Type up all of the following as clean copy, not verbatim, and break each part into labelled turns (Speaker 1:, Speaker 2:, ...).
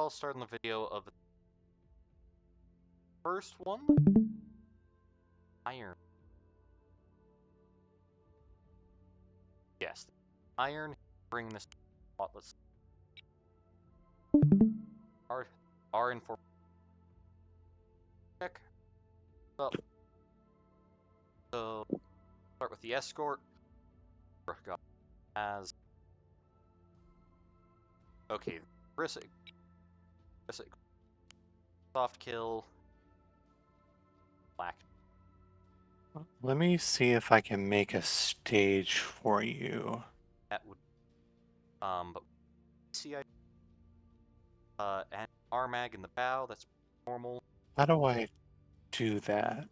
Speaker 1: I'll start on the video of the first one. Iron. Yes, iron. Bring this spotless. R in for check. Up. So start with the escort. As okay, Brisic. Soft kill. Black.
Speaker 2: Let me see if I can make a stage for you.
Speaker 1: That would but see and Armag in the bow, that's normal.
Speaker 2: How do I do that?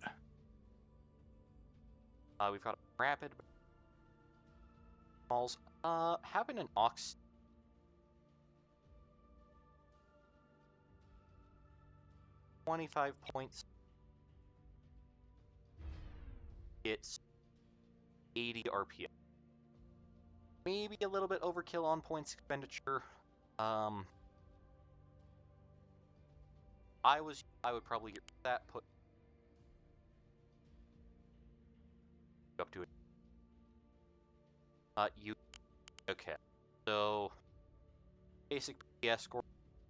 Speaker 1: We've got a rapid balls. Having an ox 25 points. It's 80 RPM. Maybe a little bit overkill on points expenditure. I would probably get that put up to it. Okay. So basic PS score.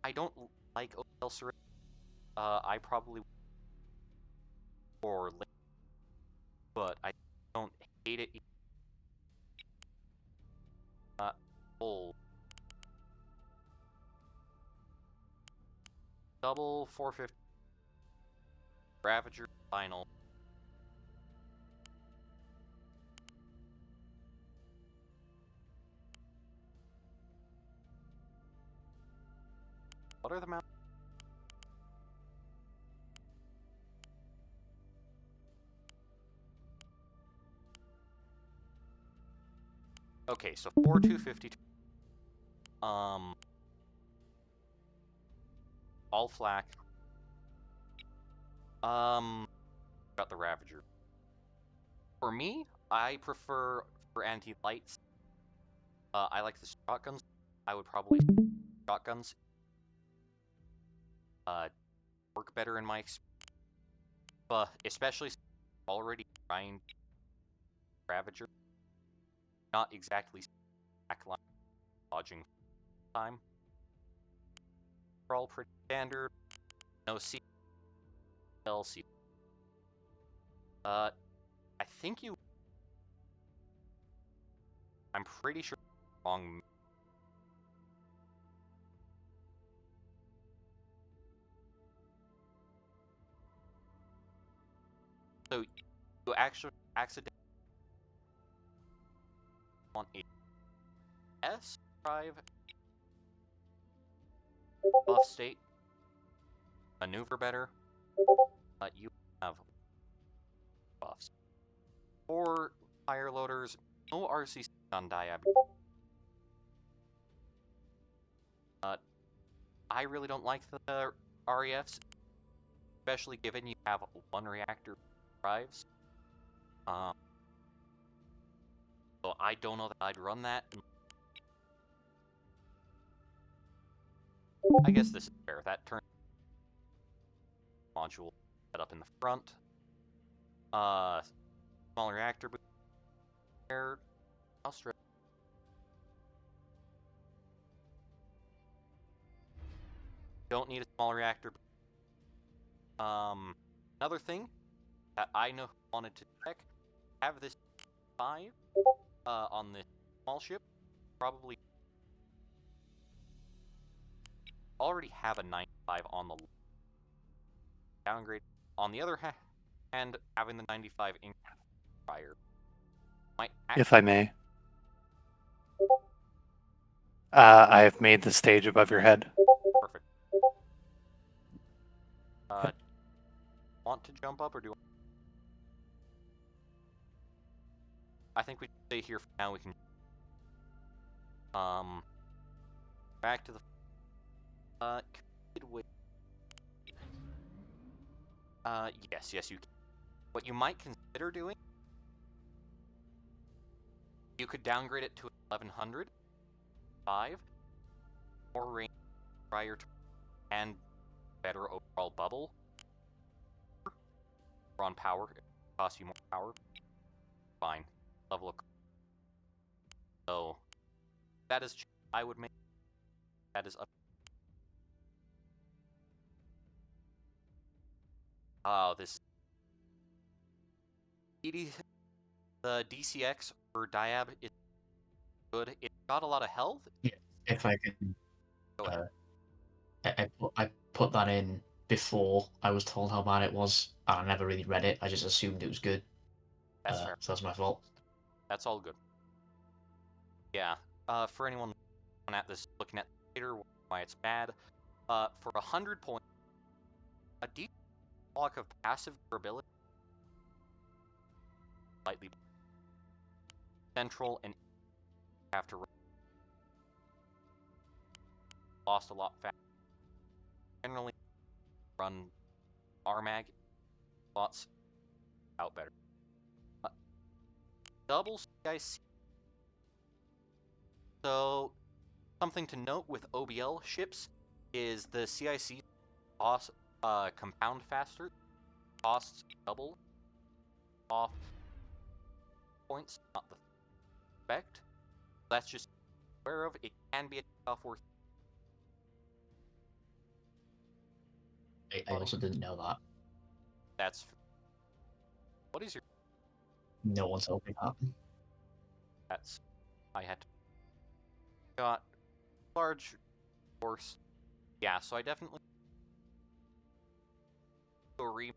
Speaker 1: I don't like OL syringe. I probably or but I don't hate it. Full double 450 Ravager final. What are the mounts? Okay, so 4252. All flak. Got the Ravager. For me, I prefer for anti-lights. I like the shotguns. I would probably shotguns. Work better in my experience. But especially already trying Ravager. Not exactly backline lodging time. They're all pretty standard. No C. LC. I think you. I'm pretty sure wrong. So you actually accidentally on a S drive buff state maneuver better. You have buffs. For fire loaders, no RCC on Diab. I really don't like the REFs, especially given you have one reactor drives. So I don't know that I'd run that. I guess this is fair. That turn module set up in the front. Small reactor there. Australia. Don't need a small reactor. Another thing that I know wanted to check, have this 5 on this small ship. Probably already have a 95 on the downgrade. On the other hand, having the 95 in prior might
Speaker 2: If I may. I've made the stage above your head.
Speaker 1: perfect. Want to jump up or do? I think we stay here for now. We can. Back to the. Yes, you can. What you might consider doing, you could downgrade it to 1100, 5, more range prior to and better overall bubble. Or on power, it costs you more power. Fine. Level of. So that is I would make. That is up. Oh, this. The DCX for Diab is good. It's got a lot of health.
Speaker 3: Yeah, if I can,
Speaker 1: Go ahead.
Speaker 3: I put that in before I was told how bad it was, and I never really read it. I just assumed it was good.
Speaker 1: That's fair.
Speaker 3: So that's my fault.
Speaker 1: That's all good. Yeah. For anyone at this looking at later why it's bad, for 100 points, a deep block of passive durability, slightly central, and have to lost a lot fast. Generally, run RMAG lots out better. Double CIC. So something to note with OBL ships is the CIC cost, compound faster, costs double off points, not the effect. That's just aware of. It can be a tough worth.
Speaker 3: I also didn't know that.
Speaker 1: That's what is your?
Speaker 3: No one told me that.
Speaker 1: That's I had to got large force. Yeah, so I definitely go re.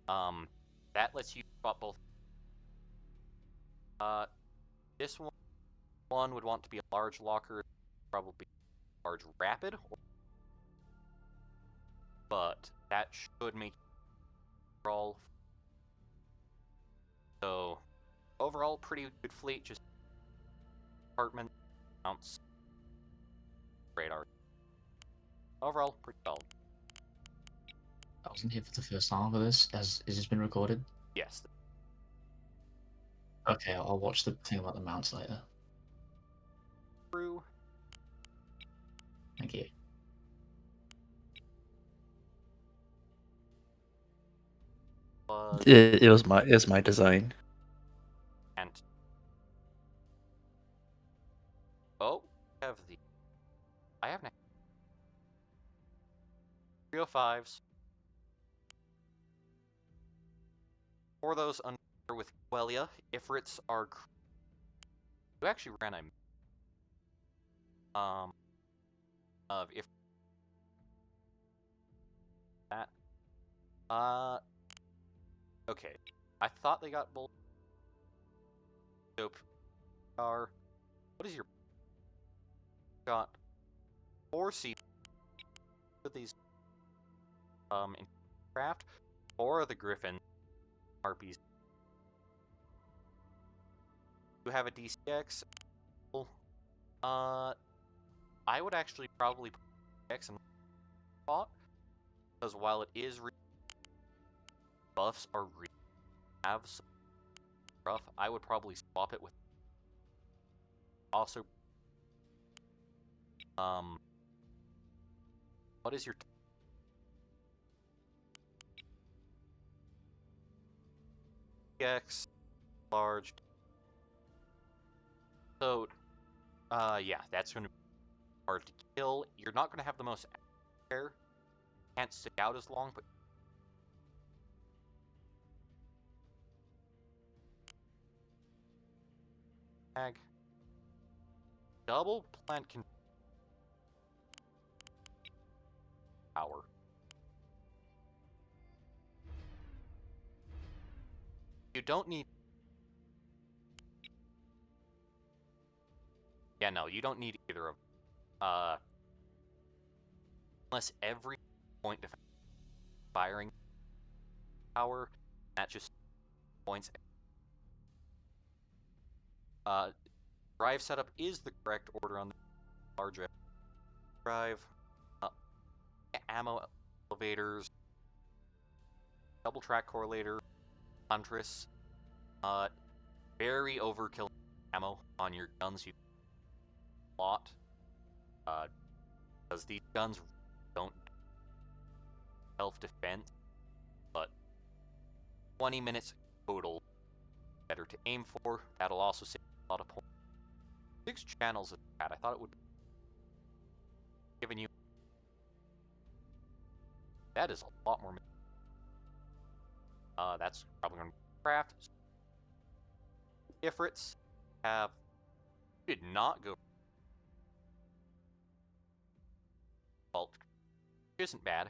Speaker 1: That lets you spot both. This one would want to be a large locker, probably large rapid, but that should make overall. So overall, pretty good fleet. Just department mounts radar. Overall, pretty solid.
Speaker 3: I wasn't here for the first half of this. Has this been recorded?
Speaker 1: Yes.
Speaker 3: Okay, I'll watch the thing about the mounts later.
Speaker 1: True.
Speaker 3: Thank you.
Speaker 4: It was my design.
Speaker 1: And oh, I have 305s. For those unfamiliar with Quelia, Ifrits are. You actually ran of if that okay. I thought they got both. Dope. What is your got 4 C with these in craft or the Griffin Harpies? You have a DCX. I would actually probably put DCX in spot because while it is buffs are have some rough, I would probably swap it with also what is your DCX large? So yeah, that's going to be hard to kill. You're not going to have the most air. Can't stick out as long, but double plant can power. You don't need. Yeah, no, you don't need either of. Unless every point defense firing power, that just points. Drive setup is the correct order on the large drive. Ammo elevators, double track correlator, Huntress. Very overkill ammo on your guns. a lot, because these guns don't self-defense, but 20 minutes total better to aim for. That'll also save a lot of points. 6 channels is bad. I thought it would be giving you. That is a lot more. That's probably going to craft. Ifrits have did not go fault, which isn't bad.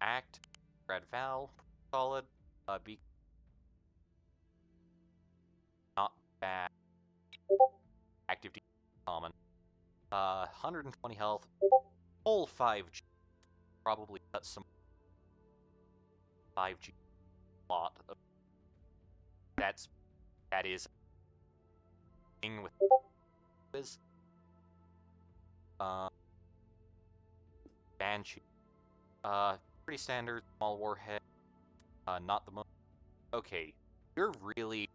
Speaker 1: Act, Brad Val, solid. Be not bad. Active D common. 120 health. Full 5G. Probably cut some 5G lot of that is thing with is Banshee. Pretty standard, small warhead. Not the most. Okay, you're really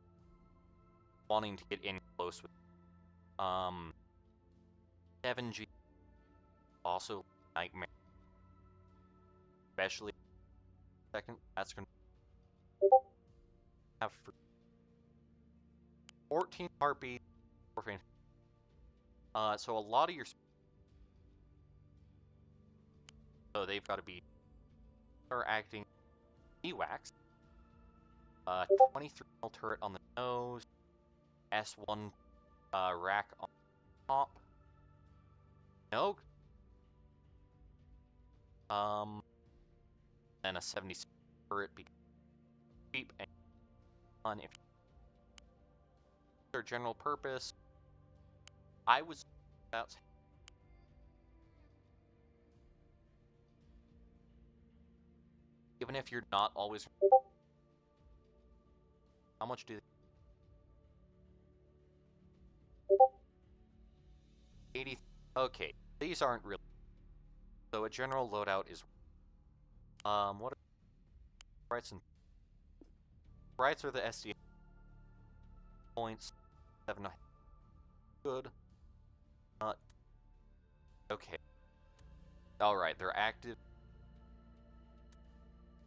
Speaker 1: wanting to get in close with 7G. Also nightmare. Especially second, that's gonna have 14 heartbeat. So a lot of your they've got to be are acting E-Wax. 23 mil turret on the nose, S1 rack on top. No. And a 76 turret because cheap and fun if they're general purpose. I was about even if you're not always. How much do they? 80. Okay, these aren't really. So a general loadout is. What are sprites and sprites are the SD points 7. Good. Okay. All right, they're active.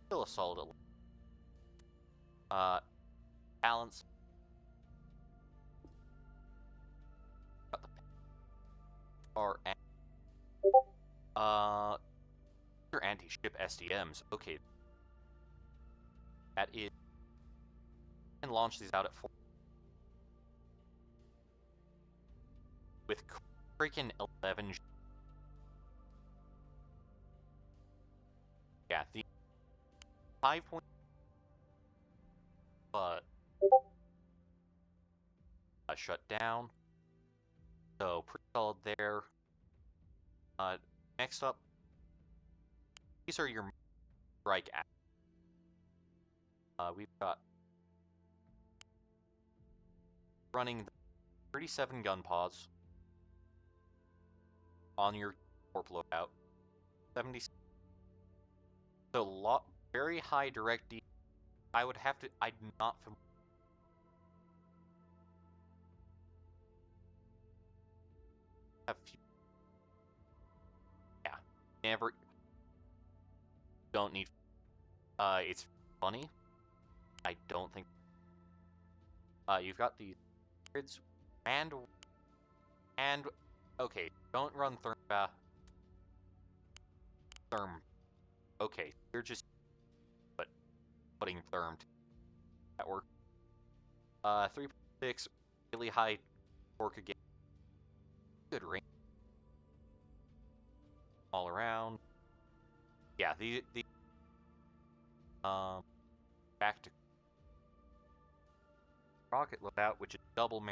Speaker 1: Still a solid. Balance. Got the your anti-ship SDMs. Okay. That is. And launch these out at 4. With freaking 11. Yeah, the 5 point. Shut down. So pretty solid there. Next up, these are your strike acts. We've got running 37 gun pods on your warp loadout. 70. So very high direct D. I would have to. I'm not familiar. Yeah, never. Don't need. It's funny. I don't think. You've got these grids and okay. Don't run therm. Okay, you're just putting therm that work. 3.6 really high torque again. Good range all around. Yeah, the back to rocket loadout, which is double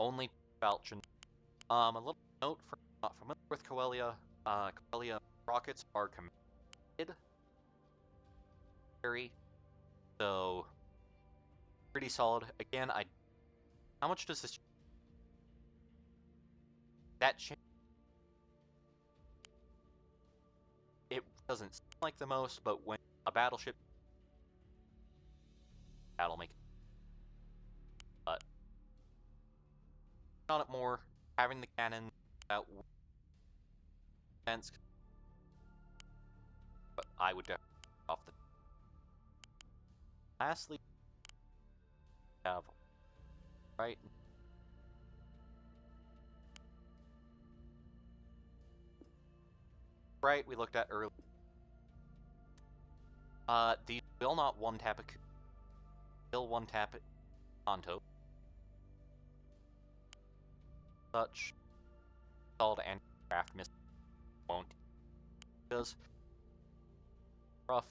Speaker 1: only falchion. A little note for not familiar with Coelia. Coelia rockets are committed. So pretty solid. Again, how much does this that change? It doesn't seem like the most, but when a battleship that'll make on it more, having the cannon out defense, but I would definitely off the. Lastly, we have right. Right, we looked at earlier. These will not one-tap a coup. Will one-tap it Kanto. Such solid anti-craft missile won't. Because rough.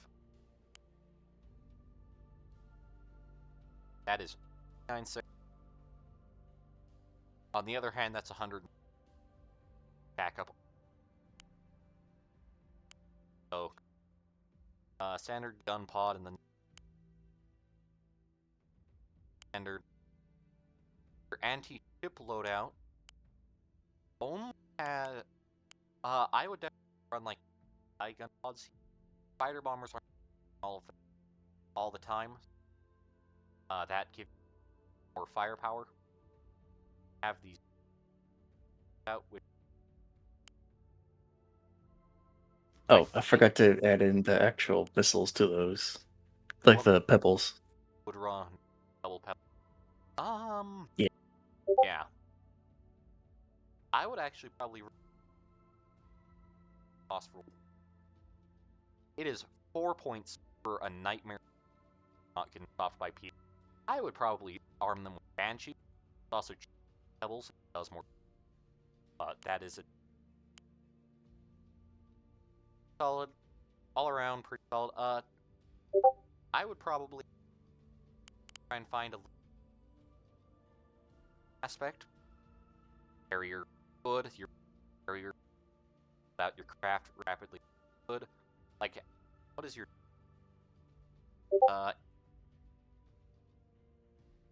Speaker 1: That is 9-6. On the other hand, that's 100 backup. So, standard gun pod and then standard anti-ship loadout. Only had, I would definitely run like gun pods. Fighter bombers aren't all the time. That gives more firepower. Have these out with.
Speaker 4: Oh, I forgot to add in the actual missiles to those, like
Speaker 1: What
Speaker 4: the pebbles.
Speaker 1: would run double pebble.
Speaker 4: Yeah.
Speaker 1: Yeah. I would actually probably phosphor. It is 4 points for a nightmare not getting stopped by people. I would probably arm them with Banshee. It's also pebbles. It does more. That is a solid, all around pretty solid. I would probably try and find a aspect. Carrier good. Your carrier about your craft rapidly good. Like, what is your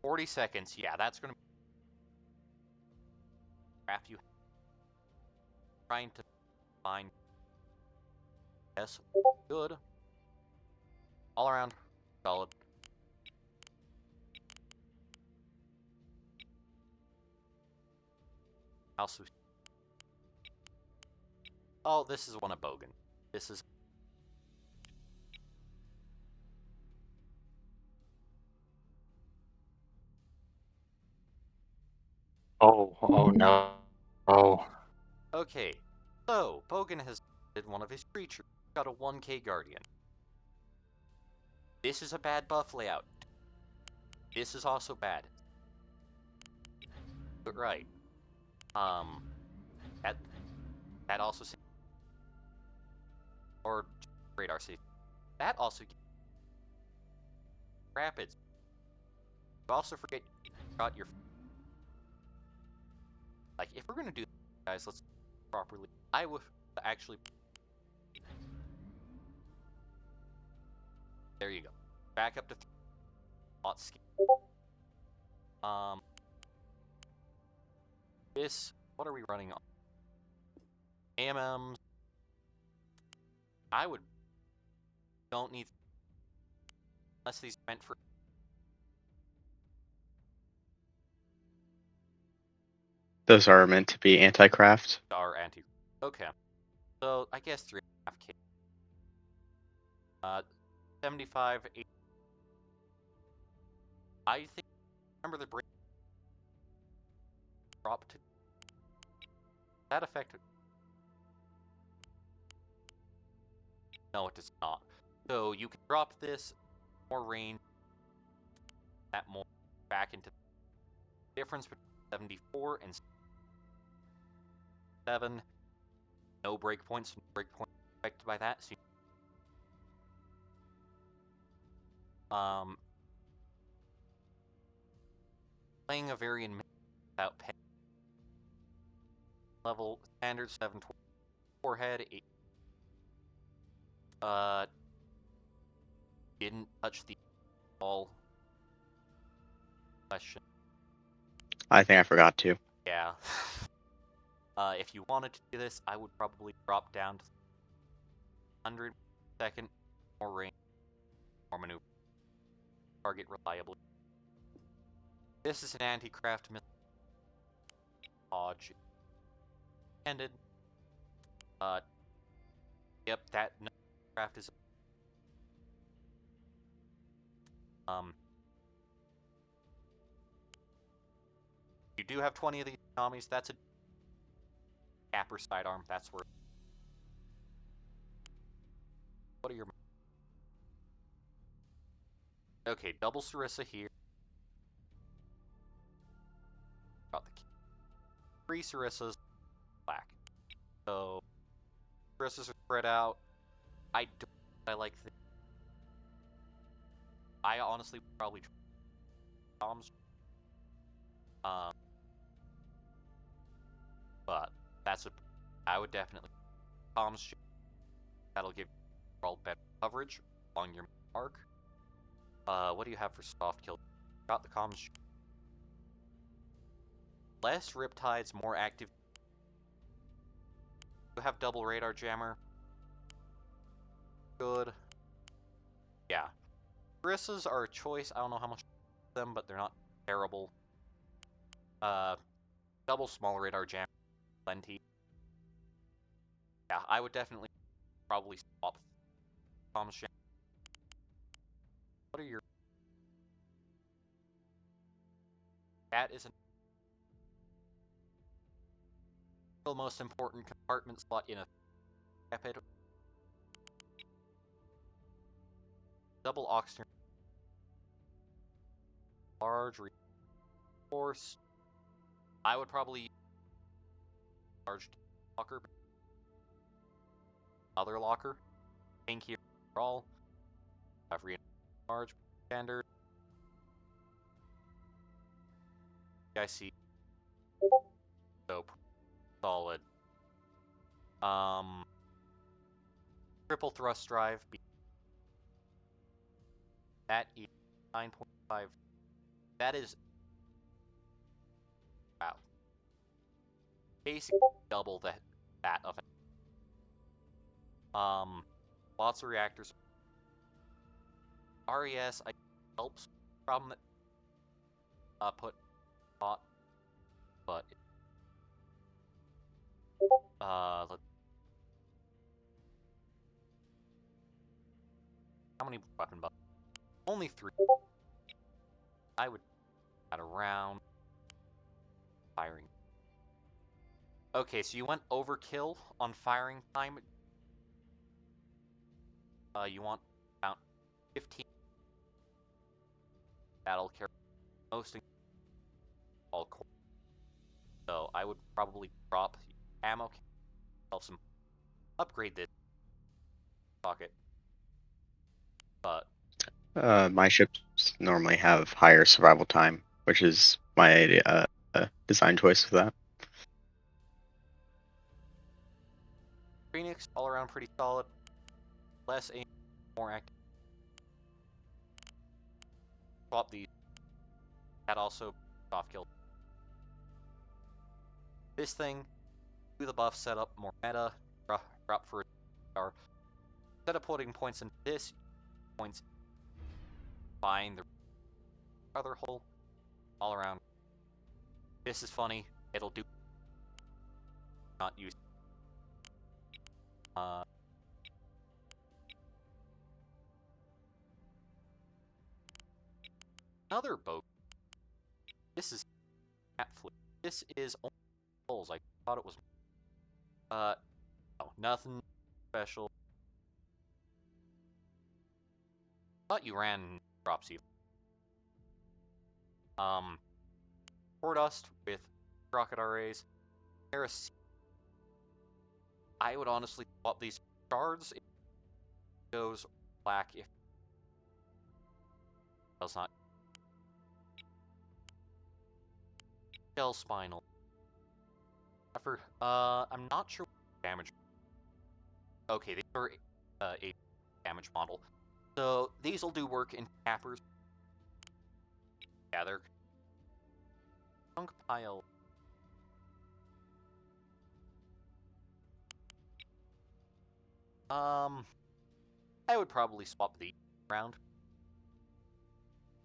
Speaker 1: 40 seconds? Yeah, that's gonna be craft you trying to find. Yes, good. All around solid. Also, oh, this is one of Bogan. This is.
Speaker 2: Oh no. Oh.
Speaker 1: Okay, so Bogan has did one of his creatures. Got a 1k Guardian. This is a bad buff layout. This is also bad. But right. That also or radar safety. That also rapids. You also forget you got your. Like, if we're gonna do this, guys, let's properly. I would actually. There you go. Back up to 3. Lot skill. This. What are we running on? AMMs. I would. Don't need. Unless these meant for.
Speaker 5: Those are meant to be anti-craft.
Speaker 1: Are anti. Okay. So I guess 3.5k. 75. 80. I think. Remember the break. Drop to. That effect. No, it does not. So you can drop this more range. That more back into the difference between 74 and 7. No breakpoints. Breakpoints affected by that. So playing a variant without pay. Level standard 724 head. 8. Didn't touch the ball. Question.
Speaker 5: I think I forgot to.
Speaker 1: Yeah. If you wanted to do this, I would probably drop down to 100 second, more range, more maneuver. Target reliably. This is an anti-craft missile. Dodge ended. Yep, that craft is. You do have 20 of these tsunamis. That's a capper sidearm. That's where. What are your? Okay, double Sarissa here. Got the 3 Sarissas, black. So Sarissas are spread out. I like the. I honestly would probably try bombs. But that's a. I would definitely bombs. That'll give you all better coverage along your arc. What do you have for soft kill? Got the comms. Less Riptides, more active. You have double radar jammer. Good. Yeah. Sarissas are a choice. I don't know how much them, but they're not terrible. Double small radar jammer. Plenty. Yeah, I would definitely probably swap comms jammer. What are your... That is the most important compartment slot in a Ep1. Double oxygen. Large reinforce. I would probably use large locker. Other locker. Pink here for all. Have large standard. I see. So solid. Triple thrust drive. That is 9.5. That is wow. Basically double that of it. Lots of reactors. RES helps problem that put hot, but how many weapon buttons? Only 3. I would add around firing. Okay, so you went overkill on firing time. You want about 15. That'll carry most all core. So I would probably drop ammo, some upgrade this pocket. But
Speaker 5: My ships normally have higher survival time, which is my design choice for that.
Speaker 1: Phoenix all around pretty solid. Less aim, more active. Swap these. That also soft kill. This thing, do the buff setup, more meta, drop for a star. Instead of putting points into this, points find the other hole all around. This is funny. It'll do not use another boat. This is at flip. This is only holes. I thought it was no, nothing special. Thought you ran drops even. Core dust with rocket arrays. Heresy. I would honestly swap these shards. If it goes black, if it does not. Shell spinal. I'm not sure what damage. Okay, these are a damage model. So these will do work in cappers. Yeah, they're chunk pile. I would probably swap these around.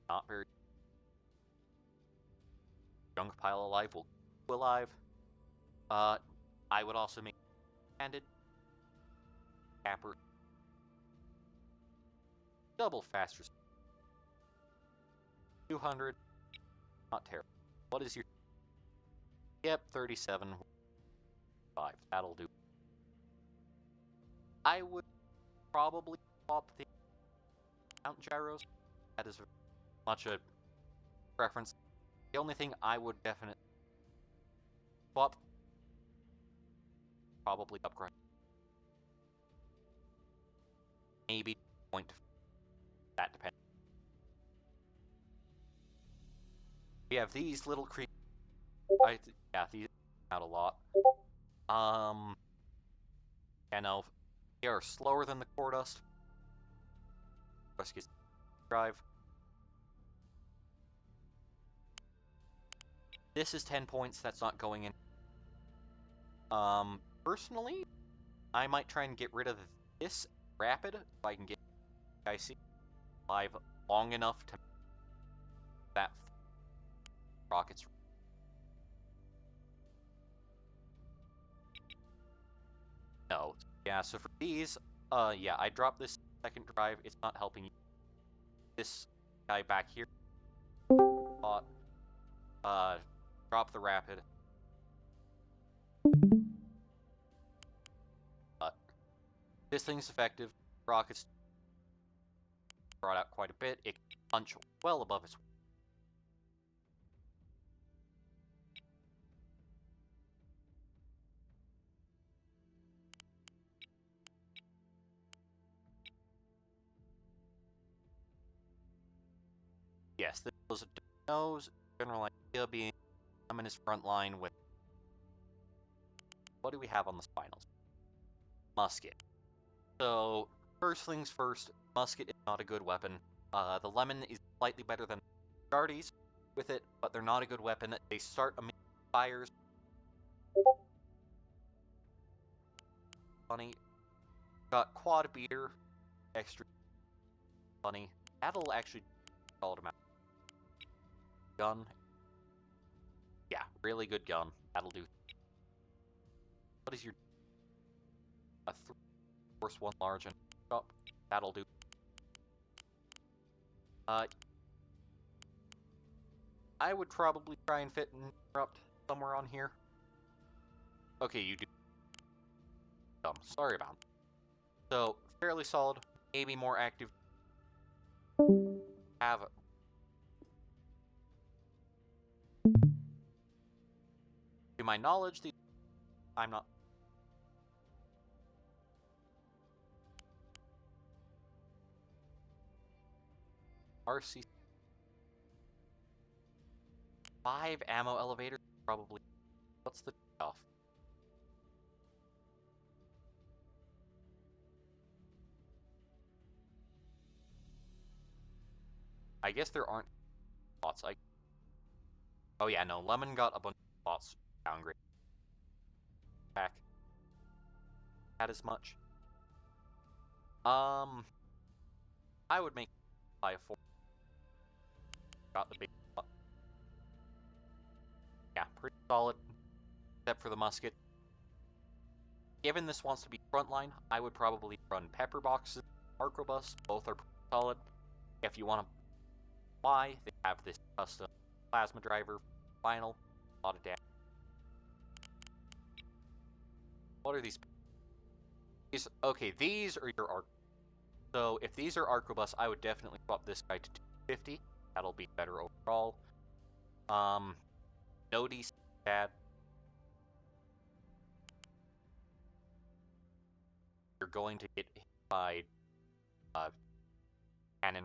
Speaker 1: Not very. Junk pile alive will go alive. I would also make handed capper double faster. 200, not terrible. What is your? Yep, 37. 5. That'll do. I would probably swap the mount gyros. That is much a preference. The only thing I would definitely swap, probably upgrade. Maybe point to that depends. We have these little creatures. Yeah, these out a lot. Yeah, no, they are slower than the core dust. Rescue drive. This is 10 points. That's not going in. Personally, I might try and get rid of this rapid so I can get IC live long enough to that rockets. No. Yeah, so for these, yeah, I dropped this second drive. It's not helping you. This guy back here. Drop the rapid. This thing's effective. Rockets brought out quite a bit. It can punch well above its. Yes, this was a nose. General idea being I'm in his front line with. What do we have on the spinals? Musket. So, first things first, musket is not a good weapon. The lemon is slightly better than Guardies with it, but they're not a good weapon. They start emitting fires. Funny. Got quad beater, extra funny. That'll actually solid amount. Gun. Yeah, really good gun. That'll do. What is your force 1 large and up? That'll do. I would probably try and fit and interrupt somewhere on here. Okay, you do. Sorry about that. So, fairly solid, maybe more active. Have to my knowledge, I'm not. RC 5 ammo elevator probably. What's the off? I guess there aren't spots. Oh yeah, no. Lemon got a bunch of spots downgrade. Back. Had as much. I would make by a 4. Got the big spot. Yeah, pretty solid. Except for the musket. Given this wants to be frontline, I would probably run pepper boxes, arquebus. Both are pretty solid. If you want to buy, they have this custom plasma driver, final, a lot of damage. What are these? Okay, these are your arc. So if these are arquebus, I would definitely swap this guy to 250. That'll be better overall. No DC bad. You're going to get hit by cannon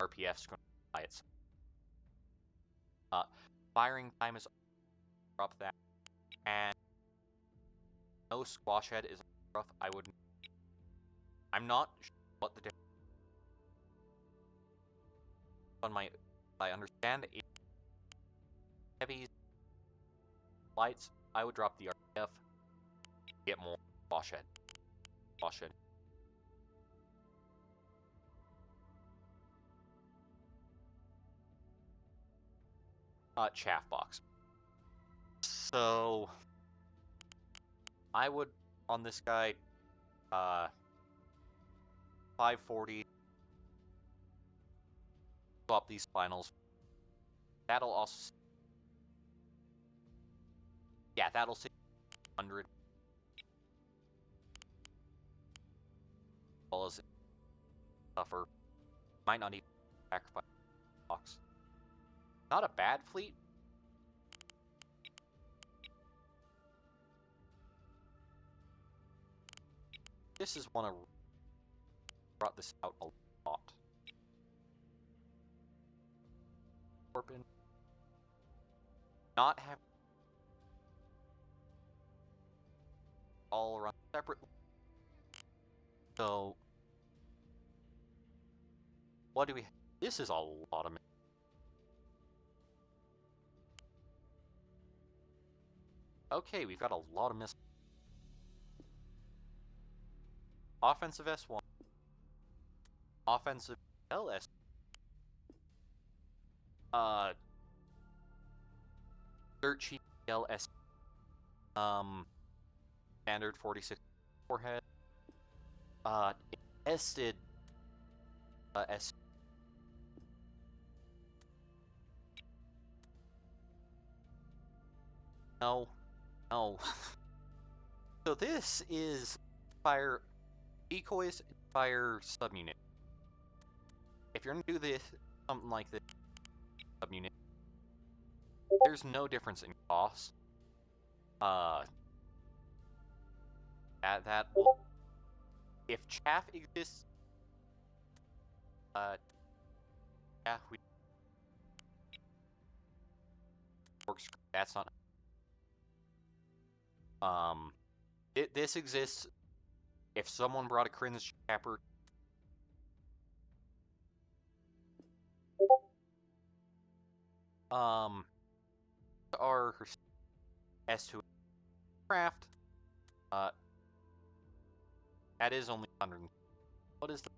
Speaker 1: RPF's going to buy it. Firing time is drop that, and no squash head is rough. I'm not sure what the difference on my. I understand heavies, lights. I would drop the RPF. Get more squash head. Squash head. Chaff box. So I would on this guy 540 swap these finals. That'll also that'll 600 as well as suffer. Might not even sacrifice box. Not a bad fleet. This is one of brought this out a lot. Orpin. Not have all run separately. So what do we? This is a lot of. Okay, we've got a lot of missiles. Offensive S1. Offensive LS. Dirt cheap LS. Standard 46 forehead. Invested S. No. So this is fire decoys, fire subunit. If you're gonna do this, something like this, subunit, there's no difference in cost. That if chaff exists, yeah, we works. That's not. This exists. If someone brought a cringe chapper, our S2 craft, that is only 100. What is the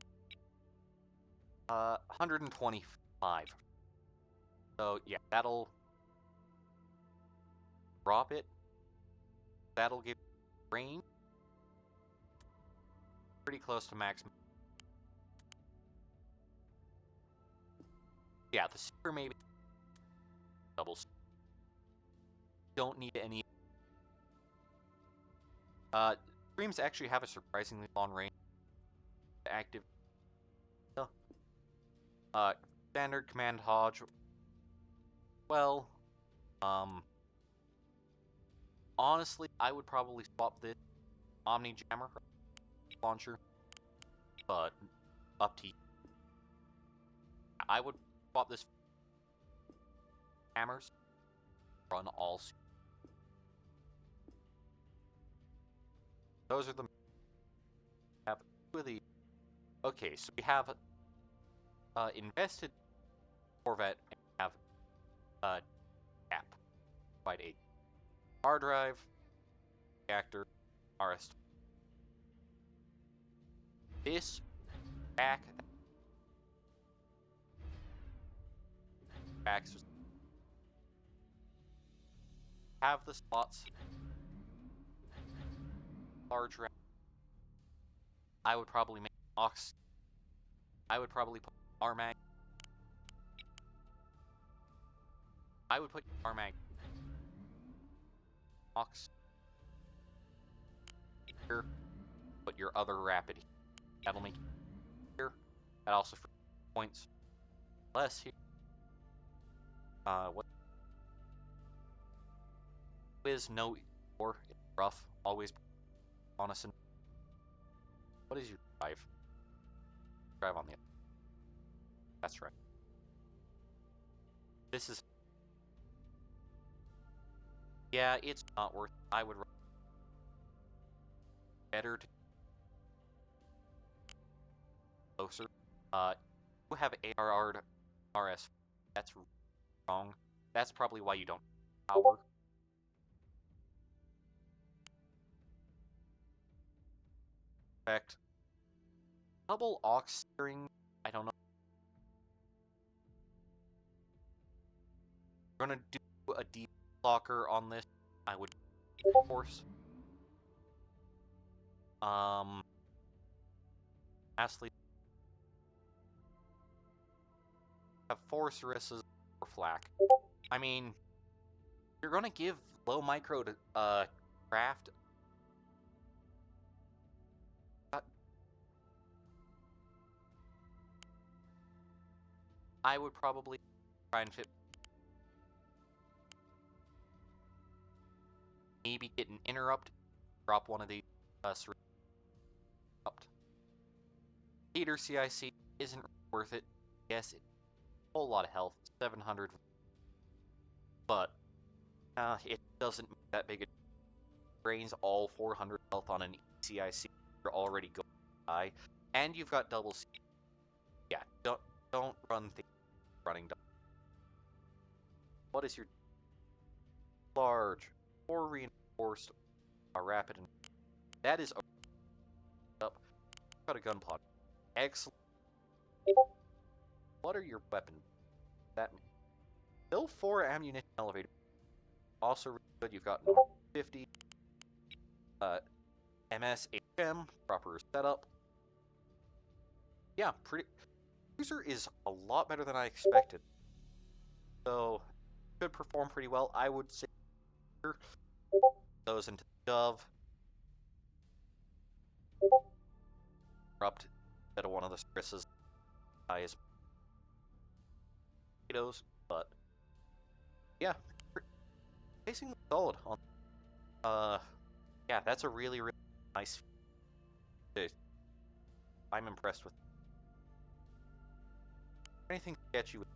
Speaker 1: 125? So yeah, that'll drop it. That'll give range pretty close to maximum. Yeah, the super maybe doubles. Don't need any. Streams actually have a surprisingly long range. Active. Standard command Hodge. Well, honestly, I would probably swap this Omni Jammer launcher, but up to you. I would swap this hammers, run all. Those are the have two of the. Okay, so we have invested Corvette and have Gap, provide a R drive, reactor, RS. This back have the slots large round. I would probably make Ox. I would probably put Armag. I would put Armag. Ox. Here. Put your other rapid. That'll make here. That also for points. Less here. What? Is no or rough. Always honest. What is your drive? Drive on the. That's right. This is. Yeah, it's not worth. I would better to closer. You have ARR to RS. That's wrong. That's probably why you don't power. Effect. Double aux steering. I don't know. We're gonna do a deep blocker on this I would force. Lastly, have 4 Sarisas or Flak. I mean, you're gonna give low micro to craft. I would probably try and fit. Maybe get an interrupt. Drop one of these interrupt. Peter CIC isn't worth it. Yes, it's a whole lot of health, 700, but it doesn't make that big a drains all 400 health on an CIC. You're already going to die, and you've got double C. Yeah, don't run things running double. What is your large or reinforced rapid? And that is up. Got a gun plot. Excellent. What are your weapons? That still 4 ammunition elevator. Also really good. You've got 50 MSHM proper setup. Yeah, pretty. Cruiser is a lot better than I expected. So should perform pretty well. I would say those into Dove. Erupt instead of one of the stresses. Highest potatoes, but yeah, basically solid on. Yeah, that's a really nice. I'm impressed with. Anything sketchy with.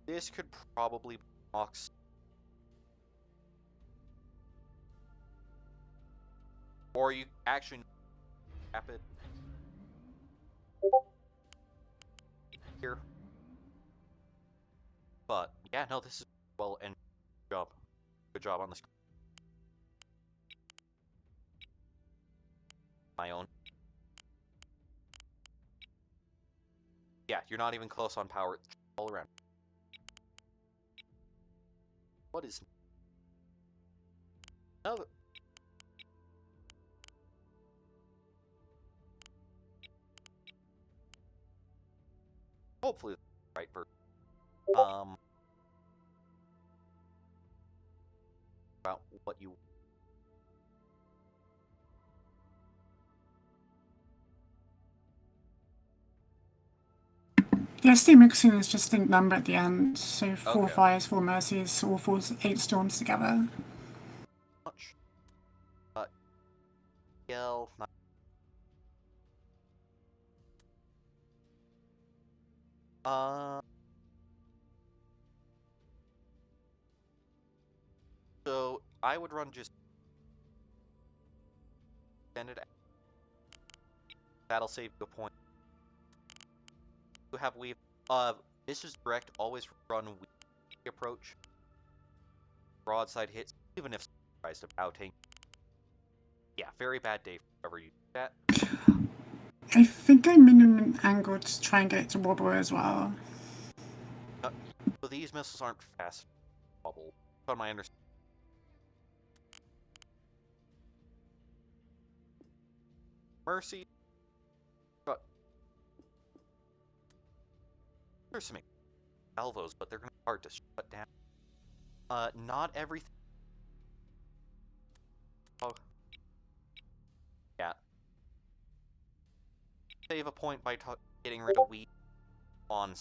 Speaker 1: This could probably box. Or you actually tap it here. But yeah, no, this is well and good job on this. My own. Yeah, you're not even close on power. It's all around. What is another? Hopefully, the right person. About what you.
Speaker 6: Yeah, Steam mixing is just think number at the end. So 4
Speaker 1: Okay.
Speaker 6: fires, 4 mercies, or 8 storms together.
Speaker 1: Much. Yell. So I would run just extended. That'll save you a point. You have weave. This is direct. Always run weave approach. Broadside hits, even if tries to outing. Yeah, very bad day for whoever you do that.
Speaker 6: I think I minimum angled to try and get it to wobble as well.
Speaker 1: So these missiles aren't fast wobble, from my understanding. Mercy. But there's some salvos, but they're gonna be hard to shut down. Not everything. Oh. Yeah. Save a point by getting rid of weed on.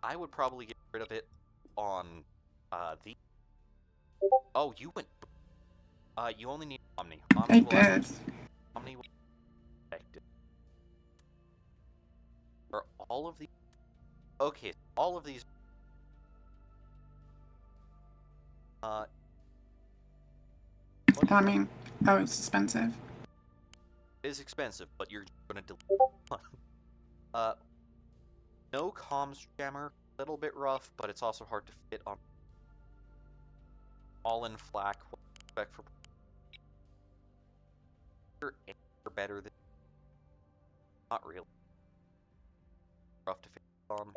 Speaker 1: I would probably get rid of it on the. Oh, you went. You only need Omni.
Speaker 6: I did.
Speaker 1: Omni will affect it. For all of these. Okay, all of these.
Speaker 6: I mean, oh, it's expensive.
Speaker 1: It is expensive, but you're gonna delete. No comms jammer. Little bit rough, but it's also hard to fit on. All in flak. Respect for. Better than. Not really. Rough to fix on.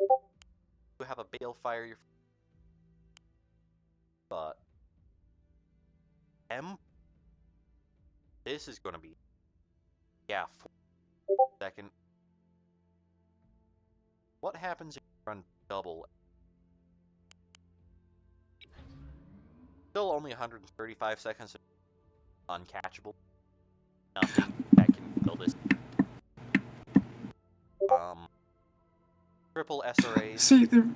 Speaker 1: You have a balefire, but this is gonna be, yeah, 4-second. What happens if you run double? Still only 135 seconds. Uncatchable. Nothing that can kill this. Triple SRAs.
Speaker 6: See, the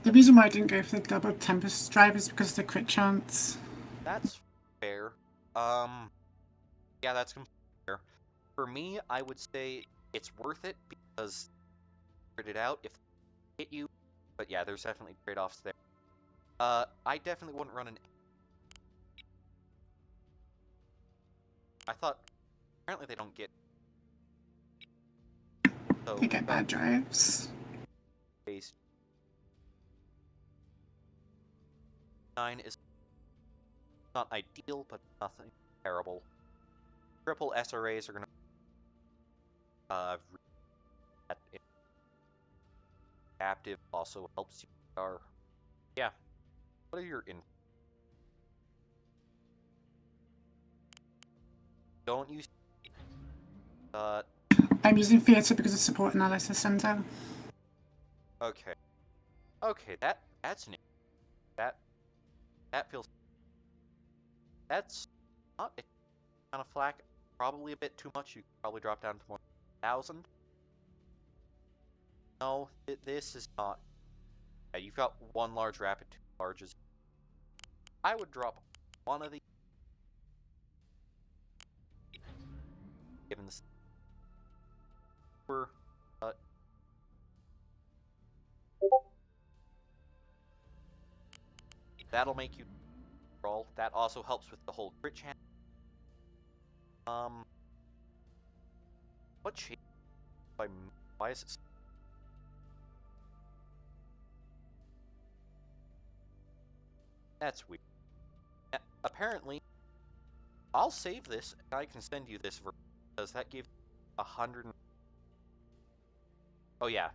Speaker 6: reason why I didn't go for the double Tempest drive is because of the crit chance.
Speaker 1: That's fair. Yeah, that's completely fair. For me, I would say it's worth it because crit it out if they hit you. But yeah, there's definitely trade-offs there. I definitely wouldn't run an. I thought apparently they don't get. So
Speaker 6: They get bad drives.
Speaker 1: based 9 is not ideal, but nothing terrible. Triple SRAs are gonna adaptive also helps you. Yeah. What are your Don't use
Speaker 6: I'm using Theatre because of Support Analysis Center.
Speaker 1: okay. Okay, that's new. That feels that's not a kind of flack. Probably a bit too much. You could probably drop down to more than 1,000. No, this is not. Yeah, you've got one large rapid, 2 larges. I would drop one of these. Given this, that'll make you roll. That also helps with the whole crit chance. What shape? Why is it? That's weird. Apparently, I'll save this and I can send you this version because that gives 100. Oh yeah,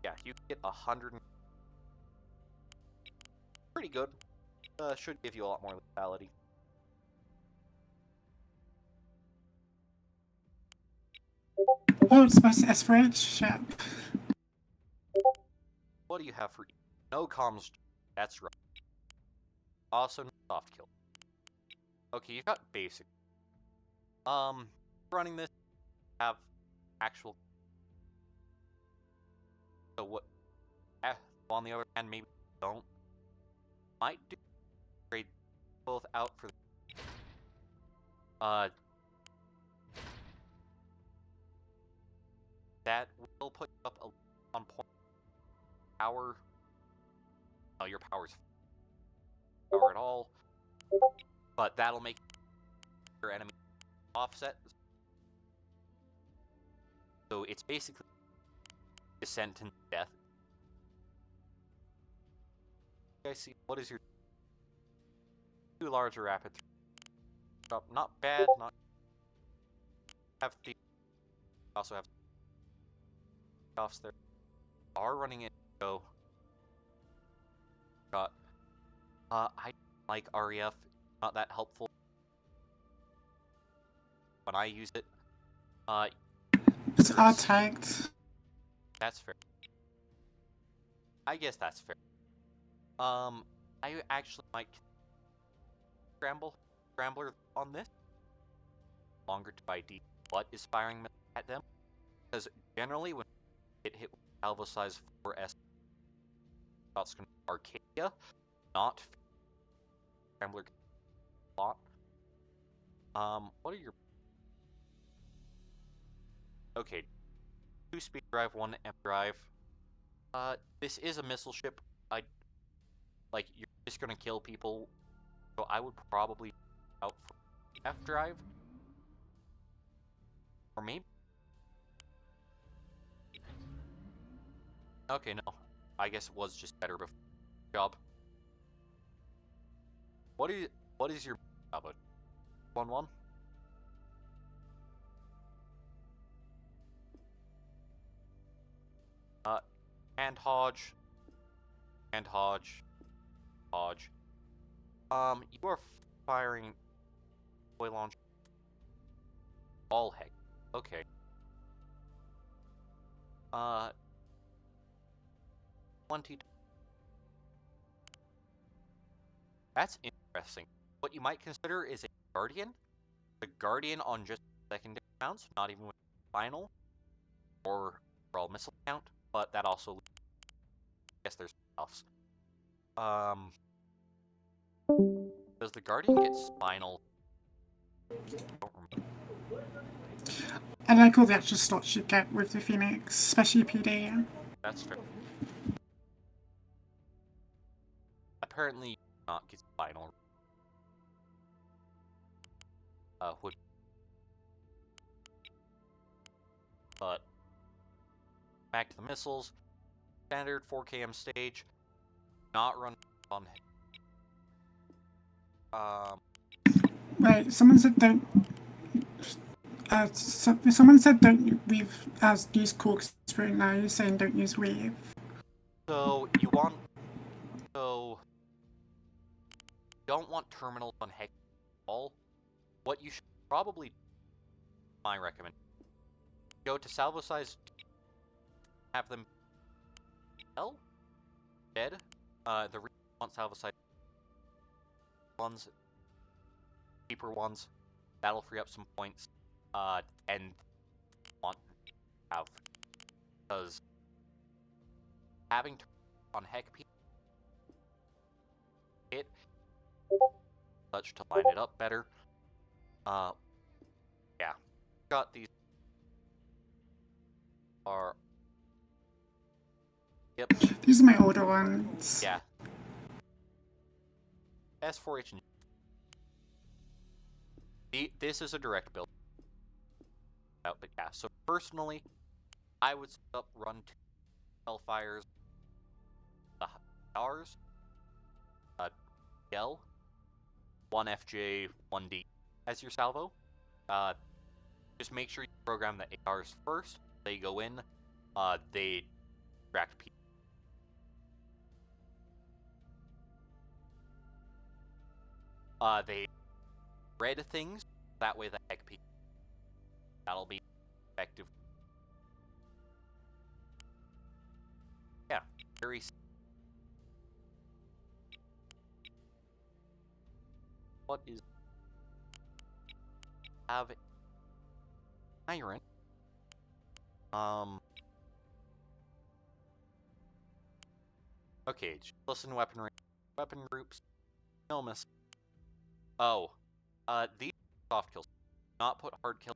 Speaker 1: yeah, you get 100. Pretty good. Should give you a lot more lethality.
Speaker 6: Oh, it's supposed to S for H? Yep.
Speaker 1: What do you have for no comms? That's right. Also, no soft kill. Okay, you got basic. Running this, have actual. So what? On the other hand, maybe don't. Might do trade both out for. That will put you up on point. Power. Oh, your power's power at all. But that'll make your enemy offset. So it's basically descent and death. You guys see, what is your 2 larger rapid? Not bad, not have the also have offs there. Are running it go. Got I like REF, not that helpful. When I use it,
Speaker 6: It's R tagged.
Speaker 1: that's fair. I guess that's fair. I actually might scrambler on this. Longer to ID what is firing at them. Because generally when it hit with salvo size 4S, that's going to be Arcadia, not scrambler lot. What are your okay? 2 speed drive, 1 M drive. This is a missile ship. You're just gonna kill people, so I would probably out for F drive, or maybe. Okay, no, I guess it was just better before job. What is your job? 1-1. And Hodge. And Hodge. Hodge. You are firing toy launcher. All heck. Okay. 20. That's interesting. What you might consider is a Guardian. The Guardian on just secondary counts, not even with final or overall missile count, but that also, I guess there's buffs. Does the Guardian get spinal? I don't remember.
Speaker 6: I like all the extra slots you get with the Phoenix, especially PD.
Speaker 1: That's fair. Apparently, you do not get spinal. Would. But back to the missiles. Standard 4km stage. Not run on.
Speaker 6: Right, someone said don't. Someone said don't weave as use corkscrew. Now you're saying don't use weave.
Speaker 1: So you want. So you don't want terminals on hex at all. What you should probably, my recommendation, go to salvo size. Have them. Dead. The reason you want salvo size ones, cheaper ones, that'll free up some points. And want to have, because having on heck it such to line it up better. Yeah, got these are. Yep.
Speaker 6: These are my older ones.
Speaker 1: Yeah. S4H and this is a direct build. But yeah, so personally, I would set up run 2 Hellfires, the R's, L, 1 FJ, 1D as your salvo. Just make sure you program the ARs first. They go in, they extract P. They red things, that way the heck P. That'll be effective. Yeah, very. What is have Tyrant? Okay, just listen to weaponry. Weapon groups. No miss. Oh. These soft kills. Not put hard kills.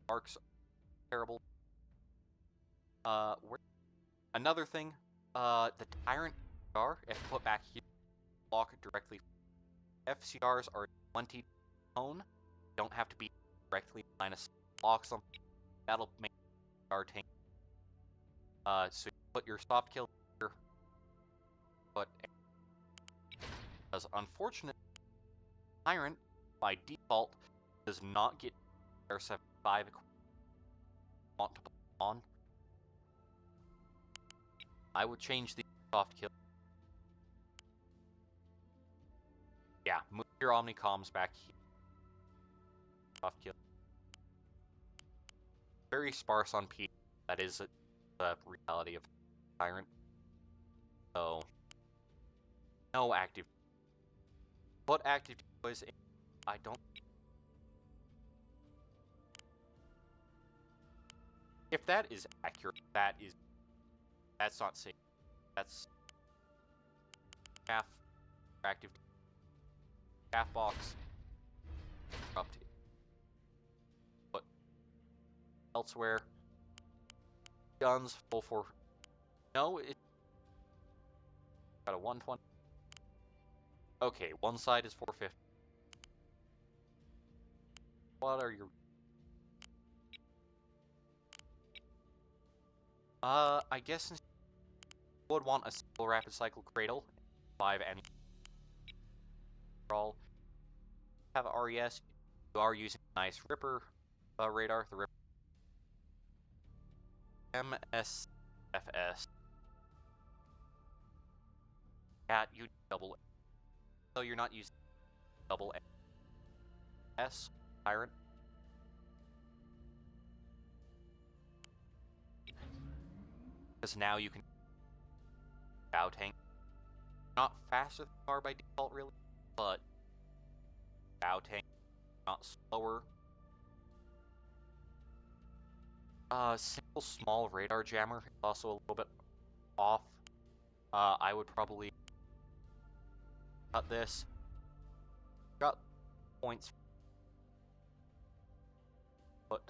Speaker 1: Marks are terrible. Another thing, the Tyrant FCR, if put back here, block directly. FCRs are 20 tone. Don't have to be directly minus blocks them. That'll make our tank. So you put your soft kill here. But because unfortunately, Tyrant by default does not get R75 want to put on. I would change the soft kill. Yeah, move your Omnicoms back here. Soft kill. Very sparse on P. That is the reality of Tyrant. So, no active. What active decoys? I don't. If that is accurate, that's not safe. That's half active. Half box. Up to. But elsewhere, guns full for. No, it got a 120. Okay, one side is 450. What are your? I guess you would want a single rapid cycle cradle, 5 and all. Have RES. You are using a nice Ripper radar. The Ripper MSFS. Yeah, you double. So you're not using double S Tyrant. Because now you can bow tank. Not faster than you are by default, really, but bow tank, not slower. Single small radar jammer is also a little bit off. I would probably cut this. Got points. But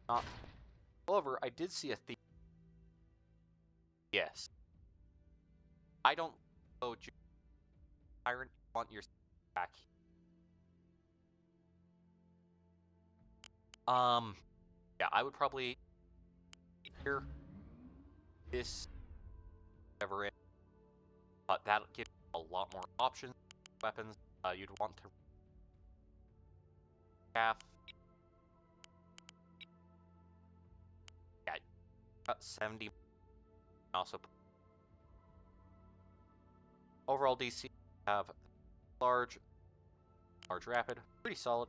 Speaker 1: not. However, I did see a theme. Yes. I don't go Tyrant. You want your back. Yeah, I would probably here this ever in, but that'll give you a lot more options, weapons. You'd want to half. Yeah, got 70. Also, overall DC have large rapid, pretty solid.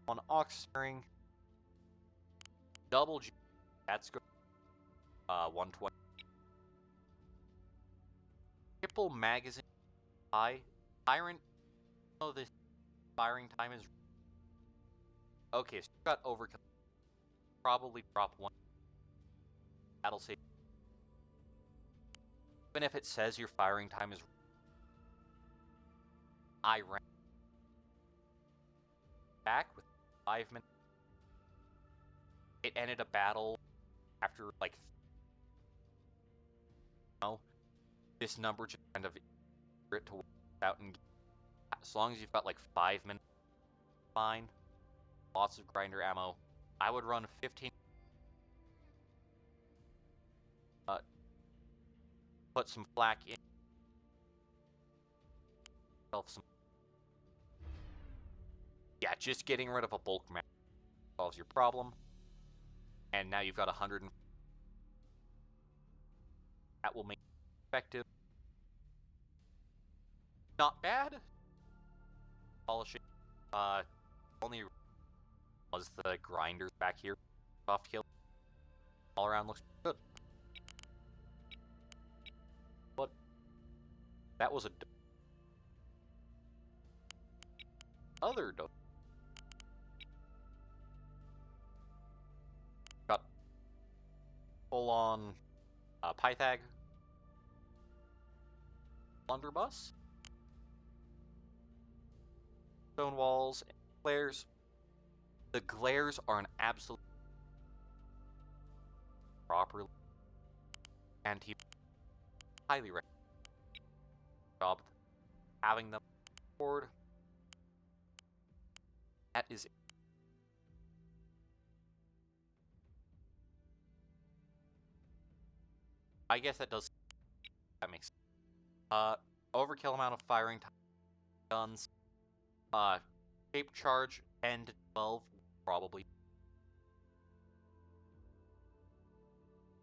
Speaker 1: One aux steering, double G. That's good. 120. Triple magazine high. Tyrant. Oh, this firing time is okay. So you got overkill. Probably drop one. That'll save. Even if it says your firing time is, I ran back with 5 minutes. It ended a battle after like, this number just kind of it to work out, and as long as you've got like 5 minutes, fine. Lots of grinder ammo. I would run 15. Put some flak in. Some. Yeah, just getting rid of a bulk mag solves your problem. And now you've got 100. That will make it effective. Not bad. Polishing. Only was the grinders back here. Soft kill. All around looks good. But that was a other dope. Got full on Pythag. Blunderbuss. Stone walls and glares. The glares are an absolute properly, and he highly recommend job having them forward. That is it. I guess that does. That makes sense. Overkill amount of firing time. Guns. Shape charge 10 to 12, probably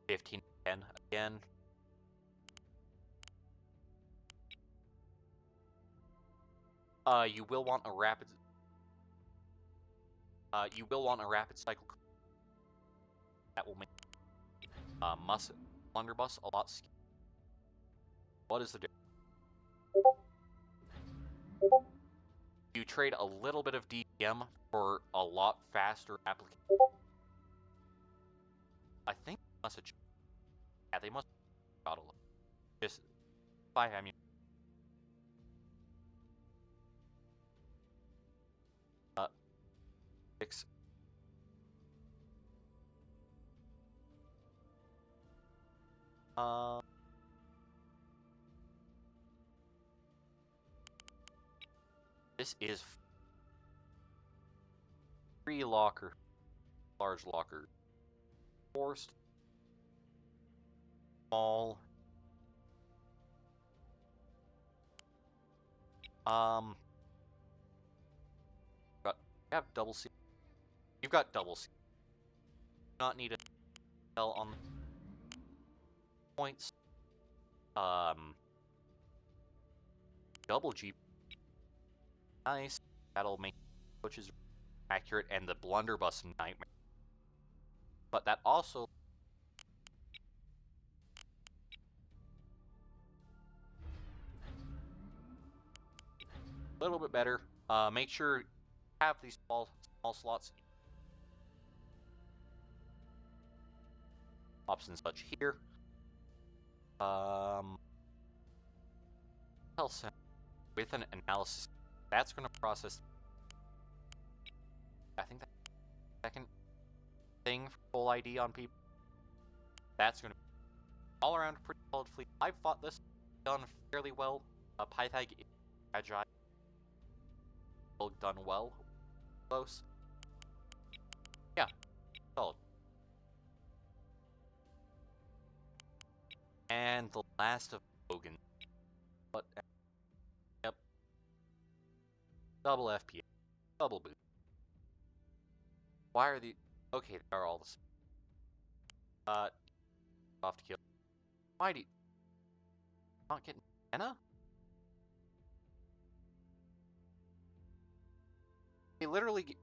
Speaker 1: 15 to 10 again. You will want a rapid. You will want a rapid cycle. That will make blunderbuss a lot. What is the difference? You trade a little bit of DPM for a lot faster application. I think they must have. Yeah, they must have got a little. Just 5 ammunition. Six. This is 3 locker, large locker, forced, small. Got you have double C. You've got double C. You do not need a tell on. points. Double G. Nice. That'll make which is accurate, and the blunderbuss nightmare. But that also a little bit better. Make sure you have these small slots. Options such here. Else with an analysis that's going to process. I think that second thing for full ID on people. That's going to be all around pretty solid fleet. I've fought this done fairly well. Pythag is agile, done well, close. Yeah, solid. And the last of Logan. But yep, double FPS, double boost. Why are the okay? They are all the same. Off to kill. Why do you not get antenna? They literally.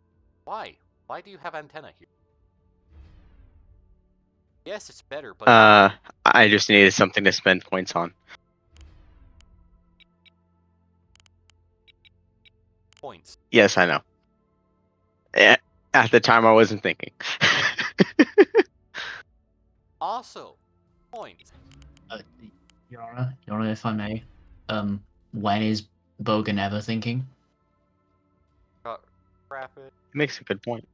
Speaker 1: Why? Why do you have antenna here? Yes, it's better, but
Speaker 5: I just needed something to spend points on.
Speaker 1: points.
Speaker 5: Yes, I know. At the time, I wasn't thinking.
Speaker 1: Also, points.
Speaker 3: Your Honor, if I may, when is Bogan ever thinking?
Speaker 1: Rapid.
Speaker 5: Makes a good point.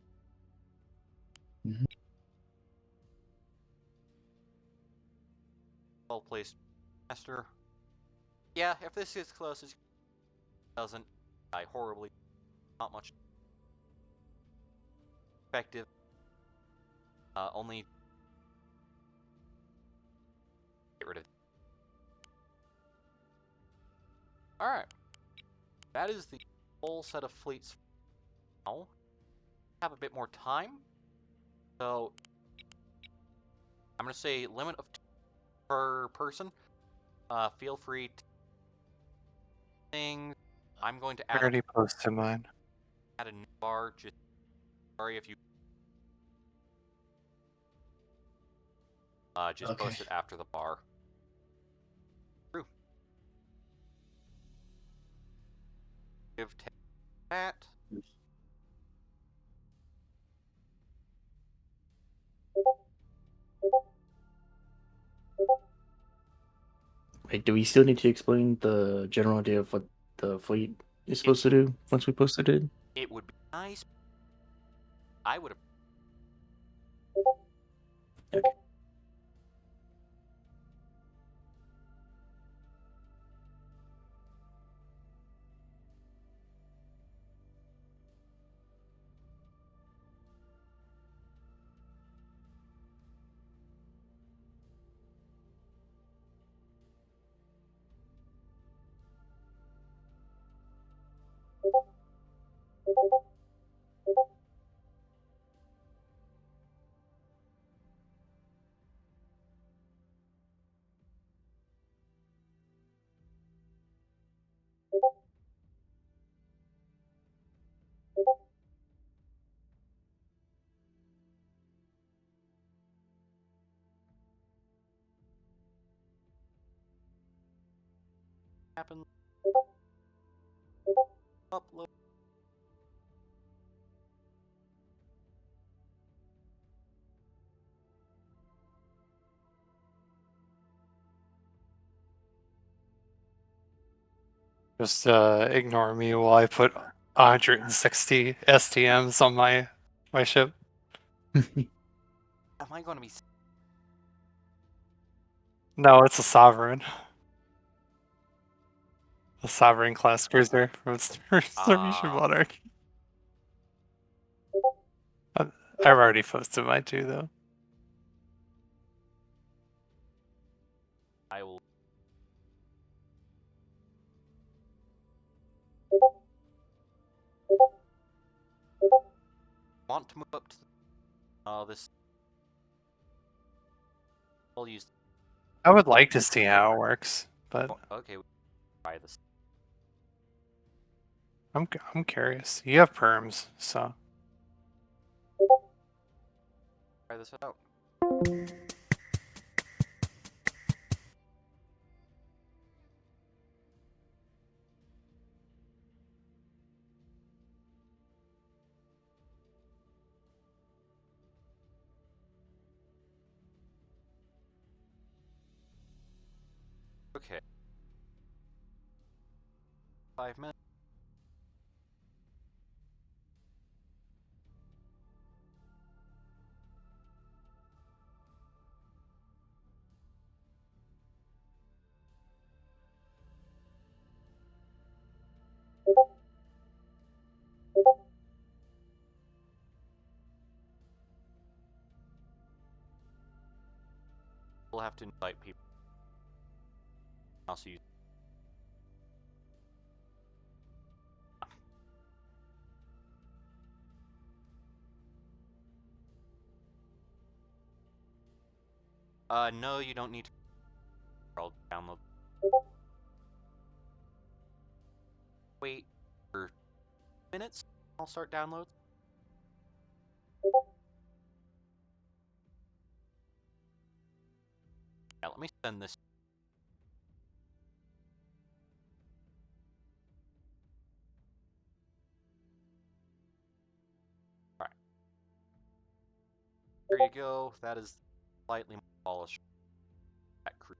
Speaker 1: Well placed, master. Yeah, if this is close, it doesn't die horribly. Not much effective. Only get rid of. All right, that is the full set of fleets. Now, have a bit more time, so I'm gonna say limit of 2 per person. Feel free to things. I'm going to
Speaker 2: I
Speaker 1: add
Speaker 2: already posted mine.
Speaker 1: add a new bar. Just sorry if you just
Speaker 3: Okay.
Speaker 1: post it after the bar. True. Give that.
Speaker 4: Wait, do we still need to explain the general idea of what the fleet is supposed to do once we posted it?
Speaker 1: It would be nice. I would have.
Speaker 4: Okay.
Speaker 1: Happen. Upload.
Speaker 2: Just ignore me while I put 160 STMs on my ship.
Speaker 1: Am I going to be?
Speaker 2: No, it's a Sovereign. A Sovereign class cruiser from Starvation Monarch. I've already posted mine too, though.
Speaker 1: I will. Want to move up to this. I'll use
Speaker 2: I would like to see how it works, but
Speaker 1: Okay, we can try this.
Speaker 2: I'm curious. You have perms, so
Speaker 1: Try this out. Okay. 5 minutes. We'll have to invite people. Also use. No, you don't need to. I'll download. Wait for minutes. I'll start downloads. Yeah, let me send this. Alright. There you go. That is slightly more polished. That crew.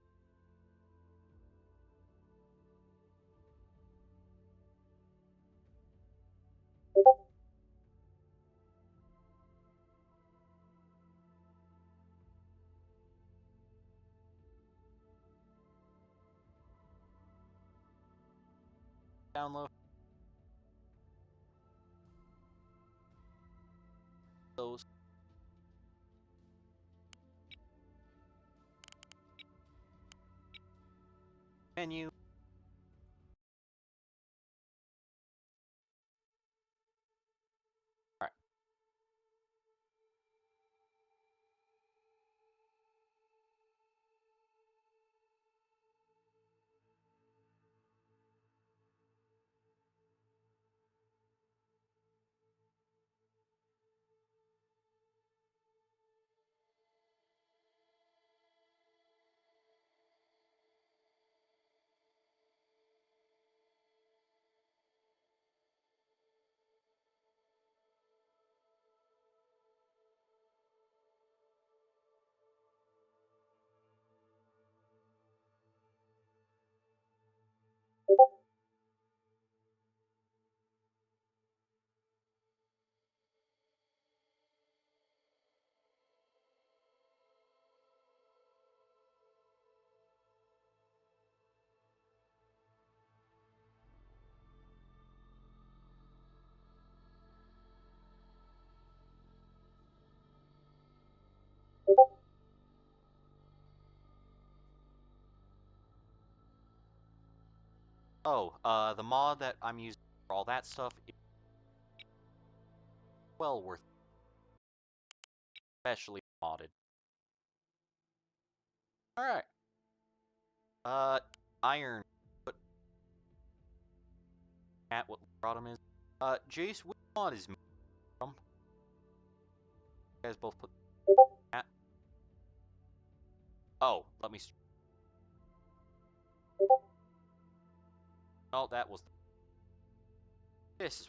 Speaker 1: Download those. Menu. Alright. Oh, the mod that I'm using for all that stuff is well worth it, especially modded. Alright. Iron. Put at what bottom is. Jace, which mod is from? You guys both put at. Oh, let me. Oh, that was. This is.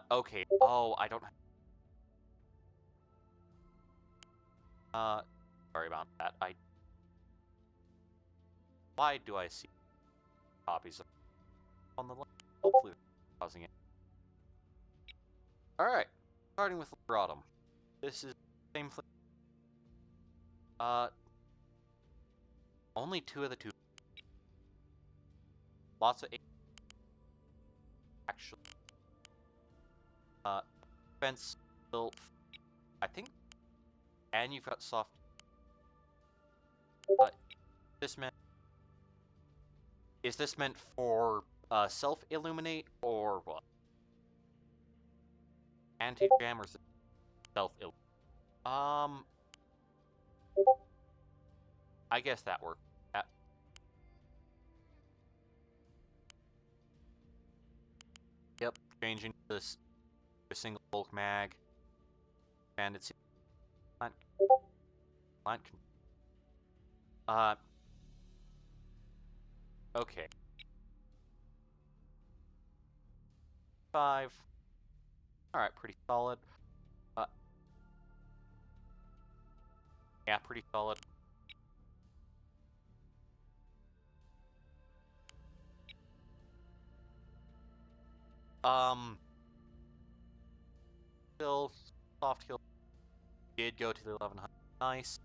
Speaker 1: Okay. Oh, I don't. Sorry about that. Why do I see copies of on the left? Hopefully, they're causing it. Alright. Starting with Autumn. This is the same thing. Only 2 of the 2. Lots of actually. Defense built. I think. And you've got soft. This meant. Is this meant for self-illuminate or what? Anti-jam or self-illuminate? I guess that worked. Yep, changing this to a single bulk mag. And it's plant. Okay. 5. Alright, pretty solid. Yeah, pretty solid. Still, soft kill did go to the 1100. Nice.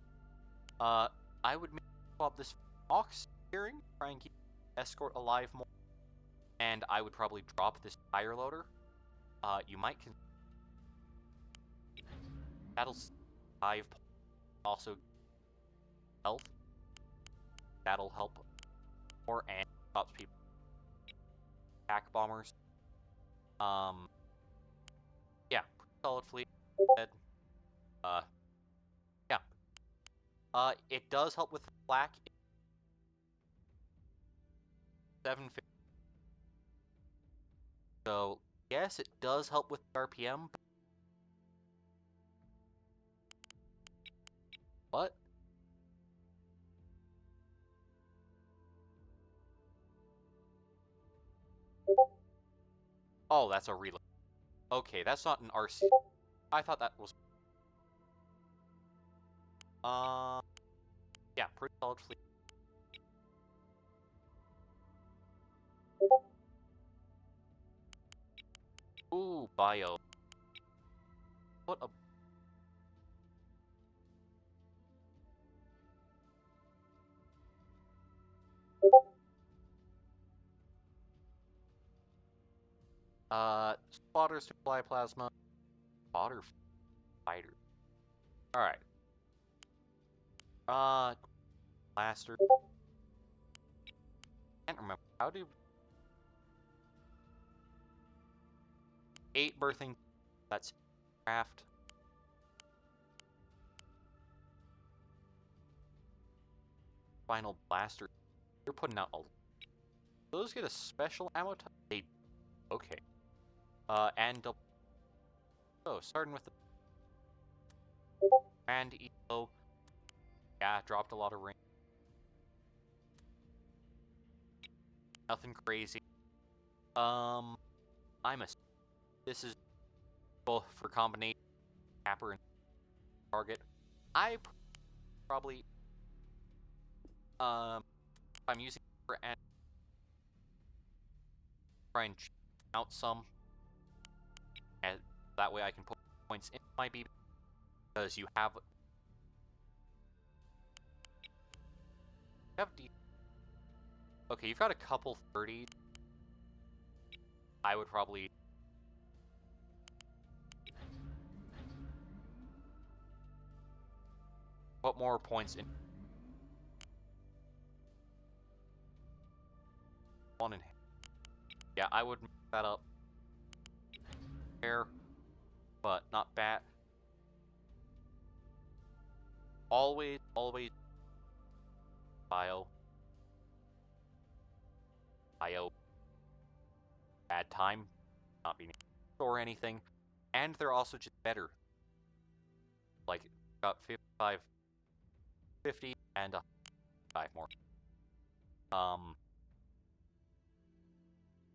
Speaker 1: I would maybe swap this Ox hearing, try and keep Escort alive more. And I would probably drop this tire loader. You might that'll 5 also health. That'll help more and stops people attack bombers. Yeah, solid fleet. Yeah. It does help with flak. 750. So yes, it does help with RPM. What? Oh, that's a reload. Okay, that's not an RC. I thought that was. Yeah, pretty solid fleet. Ooh, bio. What a. Spotters to fly plasma. Spotter fighter. Alright. Blaster. Can't remember. How do 8 birthing? That's craft. Final blaster. You're putting out all. Those get a special ammo type. They okay. And double. So starting with the and EO. Yeah, dropped a lot of range. Nothing crazy. I'm a. This is both for combination capper and target. I probably if I'm using for and try and out some, and that way I can put points in my BB because you have D. Okay, you've got a couple 30s. I would probably put more points in one and yeah, I would make that up. Fair, but not bad. Always bio. Bad time, not being able to store anything, and they're also just better. Like got 55, 50, and 5 more.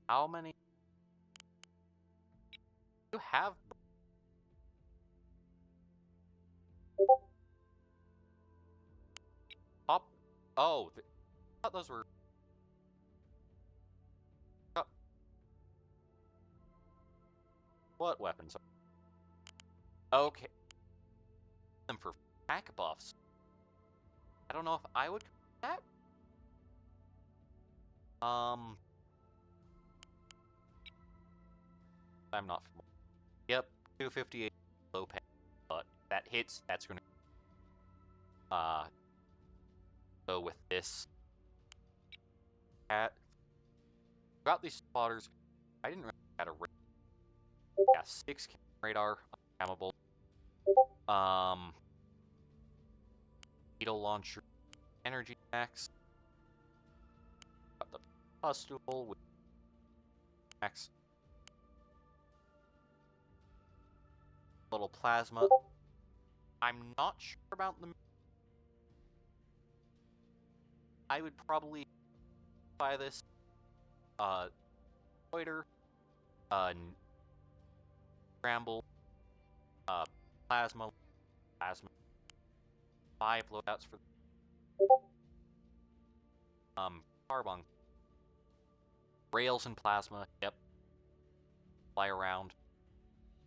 Speaker 1: How many? You have. Top. Oh, I thought those were. What weapons? Okay. Them for pack buffs. I don't know if I would that. I'm not familiar. Yep, 258 low pay, but that hits. That's gonna. So with this, got these spotters. I didn't really have a yeah 6 radar, uncammable. Needle launcher, energy max. Got the pustule with max. Little plasma. I'm not sure about the. I would probably buy this. Loiter, Scramble, Plasma, 5 loadouts for Carbon. Rails and Plasma, yep. Fly around,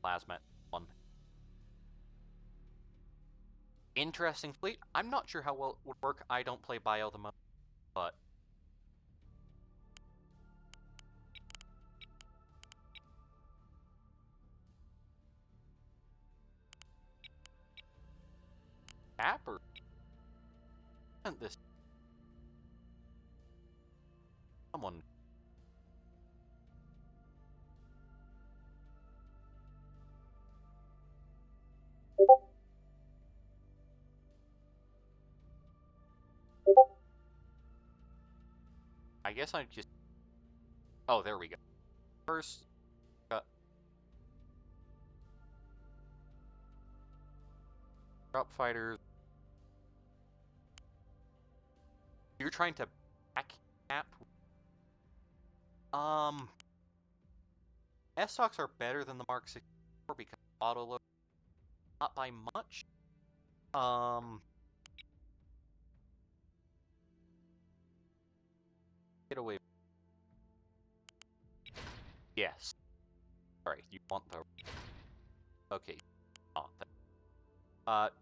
Speaker 1: Plasma, 1. Interesting fleet. I'm not sure how well it would work. I don't play Bio the most, but Capper. Isn't this someone? I guess I just. Oh, there we go. First, drop fighters. You're trying to back cap. S-Stocks are better than the Mark 64 because auto load, not by much. Get away. Yes. Alright, you want the. Okay.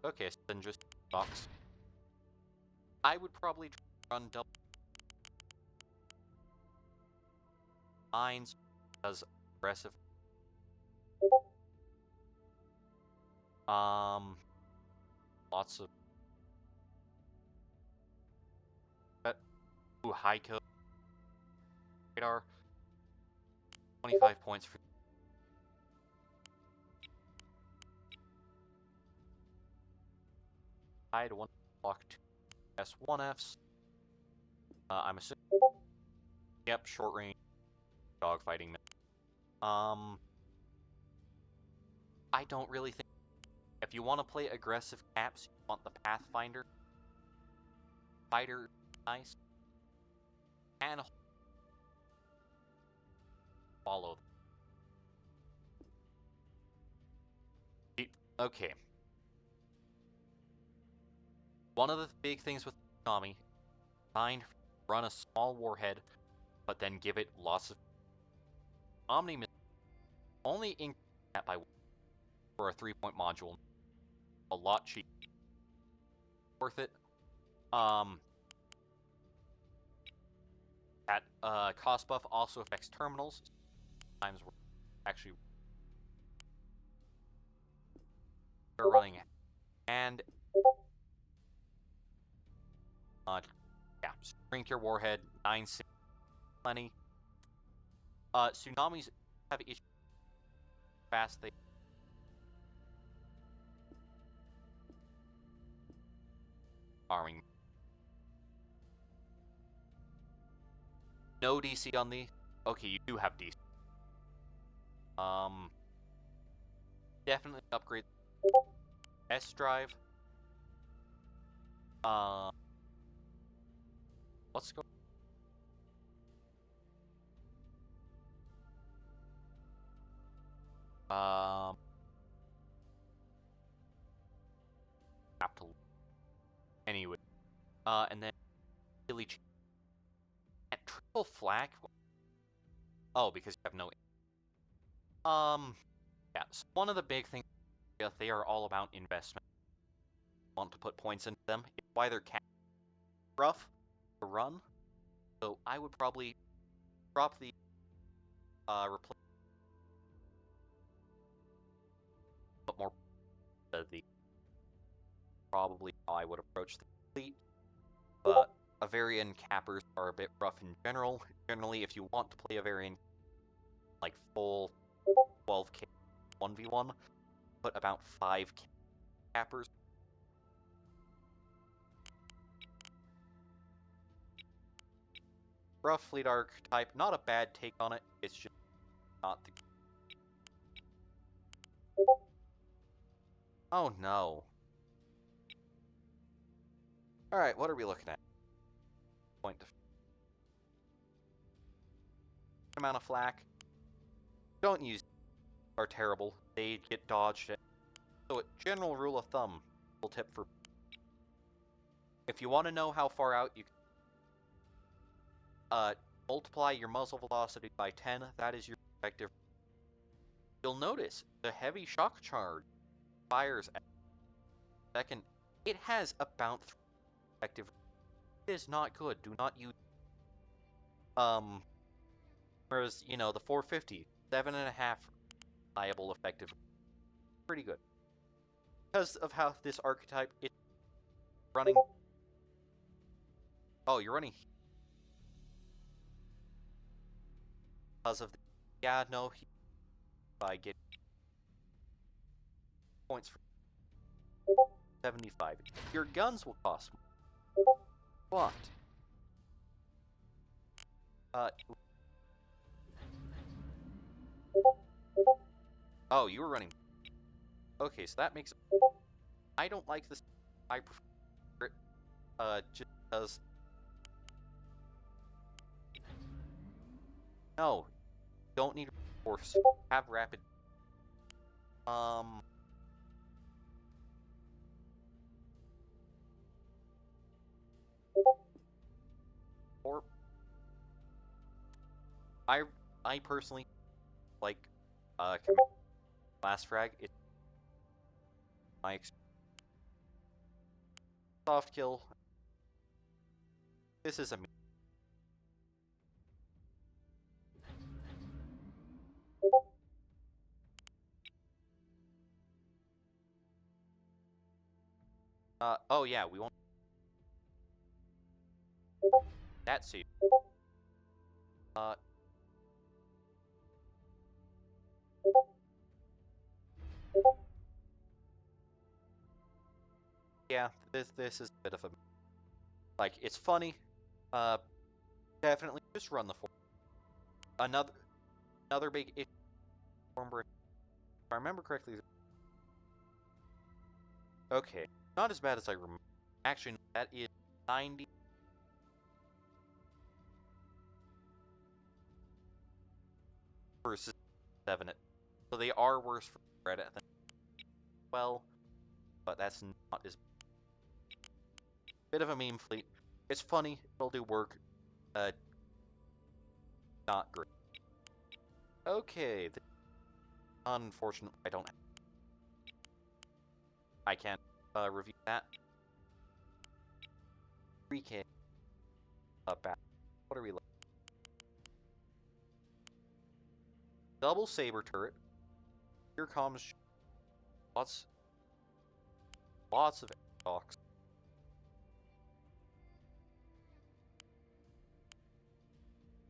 Speaker 1: Okay, so then just box. I would probably run double mines because aggressive. Lots of. Ooh, high code. Radar. 25 points for. I had 1 block 2 S1Fs. I'm assuming. Yep, short range dogfighting. I don't really think. If you want to play aggressive caps, you want the Pathfinder. Fighter, nice. And follow. Okay. One of the big things with Tsunami, designed to run a small warhead, but then give it lots of Omni only increase that by 1 for a 3-point module. A lot cheap. Worth it. That cost buff also affects terminals. Sometimes we're actually running it. And yeah, shrink your warhead, 9 plenty. Tsunamis have issues fast they arming. No DC on the. Okay, you do have DC. Definitely upgrade S drive. Let's go. Anyway, and then really cheap. At triple flak. Oh, because you have no. Yeah. So one of the big things, they are all about investment. Want to put points into them. It's why they're rough to run. So I would probably drop the replace. But more the probably how I would approach the fleet. But Avarian cappers are a bit rough in general. Generally, if you want to play Avarian, like full 12k 1v1, put about 5k cappers. Rough fleet archetype, not a bad take on it. It's just not the. Oh no. Alright, what are we looking at? Point to amount of flak. Don't use are terrible. They get dodged. So a general rule of thumb, little tip for if you want to know how far out you can multiply your muzzle velocity by 10, that is your effective. You'll notice the heavy shock charge fires at second. It has about 3 effective. It is not good. Do not use whereas, you know, the 450, 7.5 reliable effective. Pretty good. Because of how this archetype is running. Oh, you're running. Because of the, yeah, no, I get points for 75. Your guns will cost more. But oh, you were running. Okay, so that makes. I don't like this. I prefer it, just because. No, don't need force. Have rapid. Or I personally like last frag. It's my soft kill. This is a. Oh yeah, we won't. That's safe. Yeah, this is a bit of a. Like, it's funny. Definitely just run the form. Another big issue. If I remember correctly. Okay, not as bad as I remember. Actually, that is 90. Versus 7. So they are worse for credit than well, but that's not as bit of a meme fleet. It's funny, it'll do work. Not great. Okay, unfortunately I don't. I can't review that. 3K. Back. What are we looking? Double saber turret. Here comes lots of talks.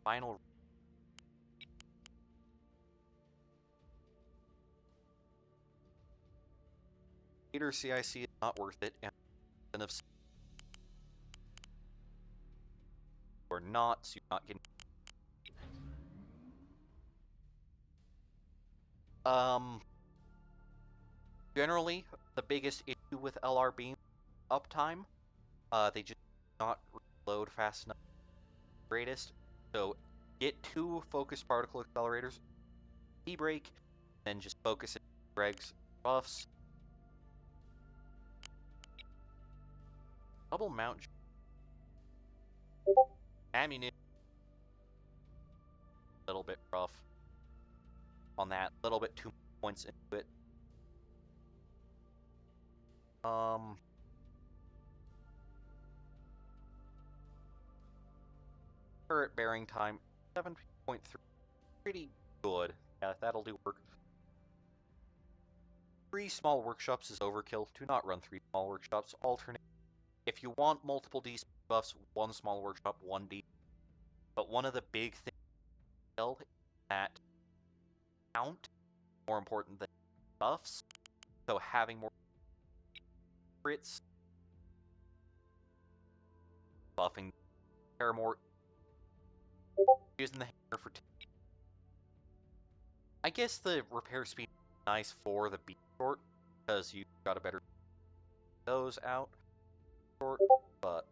Speaker 1: Final. Later CIC is not worth it, and incentives or not, so you're not getting. Generally, the biggest issue with LR beam uptime, they just not reload fast enough. Greatest, so get 2 focused particle accelerators, E-brake, then just focus it. Regs, buffs, double mount, ammunition. A little bit rough on that. A little bit too many points into it. Turret bearing time 7.3, pretty good. Yeah, that'll do work. 3 small workshops is overkill. Do not run 3 small workshops. Alternate. If you want multiple D buffs, 1 small workshop, 1 D. But one of the big things is that count more important than buffs. So having more crits, buffing, pair more using the hammer for 2. I guess the repair speed is nice for the beam short, because you got a better those out short, but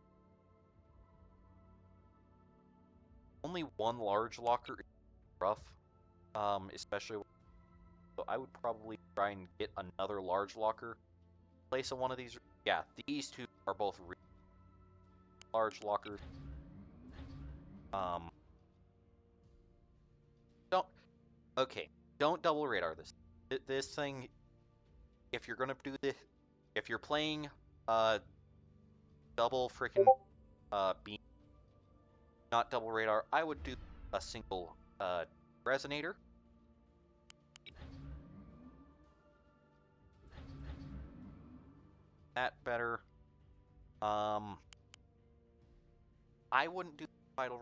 Speaker 1: only one large locker is rough, especially. So I would probably try and get another large locker, place on one of these. Yeah, these two are both really large lockers. Don't double radar this. This thing, if you're gonna do this, if you're playing double freaking beam, not double radar, I would do a single resonator. That better. I wouldn't do final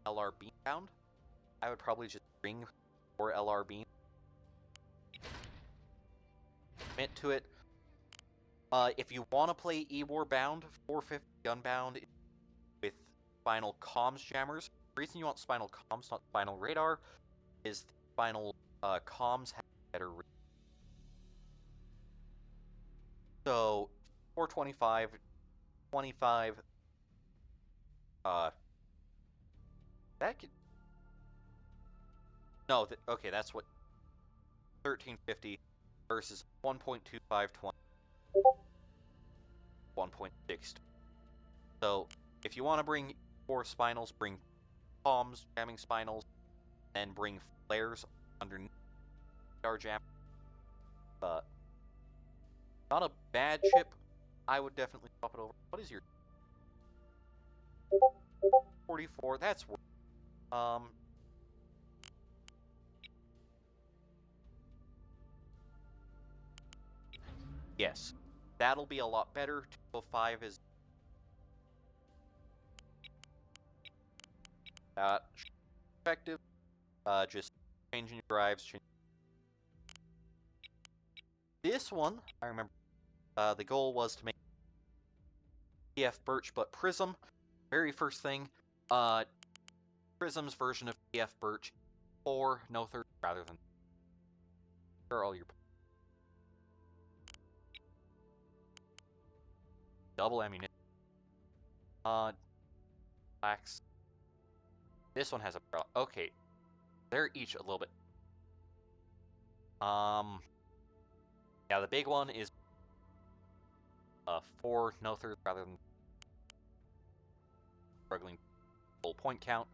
Speaker 1: LR beam bound. I would probably just bring 4 LR beam. Commit to it. If you want to play E-War bound, 450 gunbound with final comms jammers. The reason you want spinal comms, not spinal radar, is the spinal comms have better. So 425, 25. That could. No, okay, that's what 1350 versus 1.2520, 1.6. So if you want to bring 4 spinals, bring palms, jamming spinals, and bring flares underneath our jam. But not a bad chip. I would definitely swap it over. What is your 44? That's yes, that'll be a lot better. 205 is effective. Just changing your drives. This one, I remember, the goal was to make PF Birch, but Prism. Very first thing, Prism's version of PF Birch, 4 no 30 rather than. Sure, all your double ammunition. Blacks. This one has a okay. They're each a little bit. Yeah, the big one is 4 no 30 rather than struggling full point count.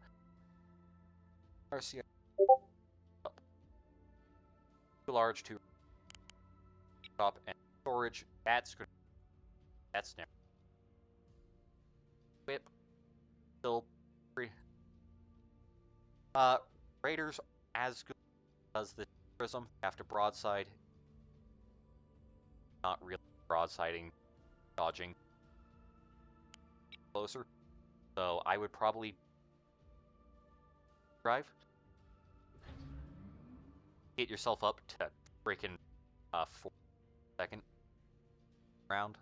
Speaker 1: RCI up. Too large, too top, and storage. That's good. That's never. Whip. Still pretty. Raiders as good as the Prism after broadside. Not really broadsiding, dodging closer. So I would probably drive. Get yourself up to freaking 4-second round.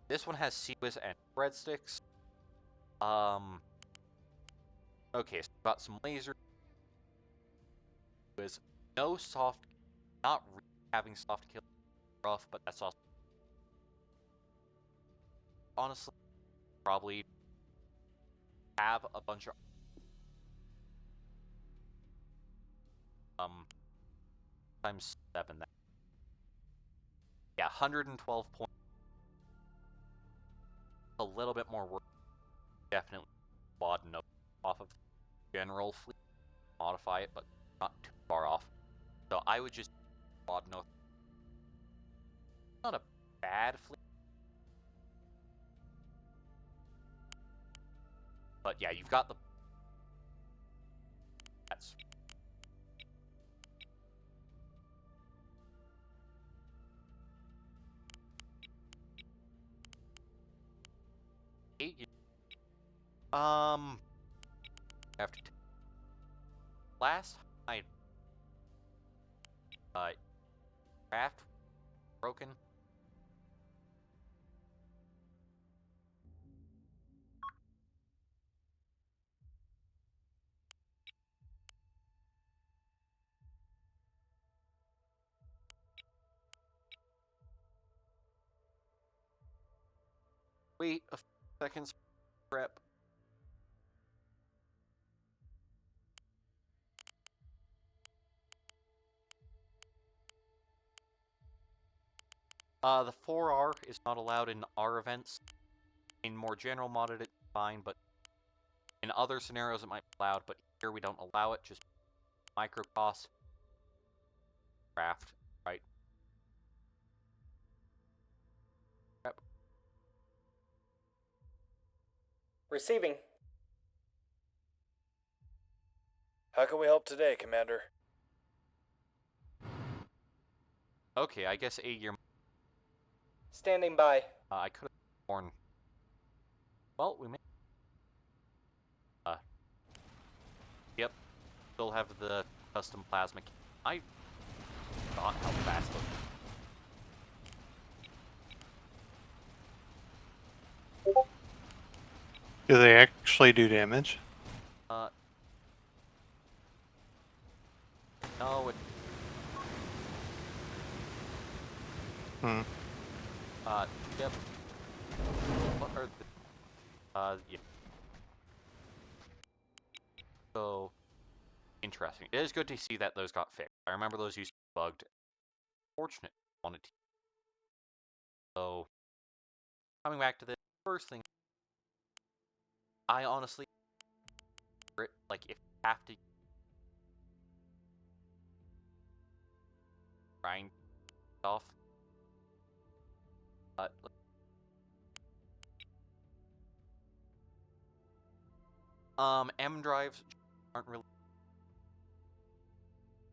Speaker 1: This one has CWIS and breadsticks. Okay, so got some lasers. With no soft, not really having soft kill, rough, but that's also honestly probably have a bunch of times 7. That yeah, 112 points. A little bit more work. Definitely quad note off of general fleet. Modify it, but not too far off. So I would just quad note. Not a bad fleet. But yeah, you've got the. That's. After last I craft broken. wait a few seconds for prep. The 4R is not allowed in our events. In more general modded, it's fine, but in other scenarios it might be allowed, but here we don't allow it, just micro cost. Craft, right? Prep.
Speaker 7: Receiving. How can we help today, Commander?
Speaker 1: Okay, I guess 8-year.
Speaker 7: Standing by.
Speaker 1: I could have worn. Well, we may. Yep. Still have the custom plasma. I thought how fast it was.
Speaker 2: Do they actually do damage?
Speaker 1: No, it. Yep. What are the. Yeah. So. Interesting. It is good to see that those got fixed. I remember those used to be bugged. Fortunate. Wanted to. So. Coming back to this, first thing. I honestly. Like, if you have to. Grind off. M drives aren't really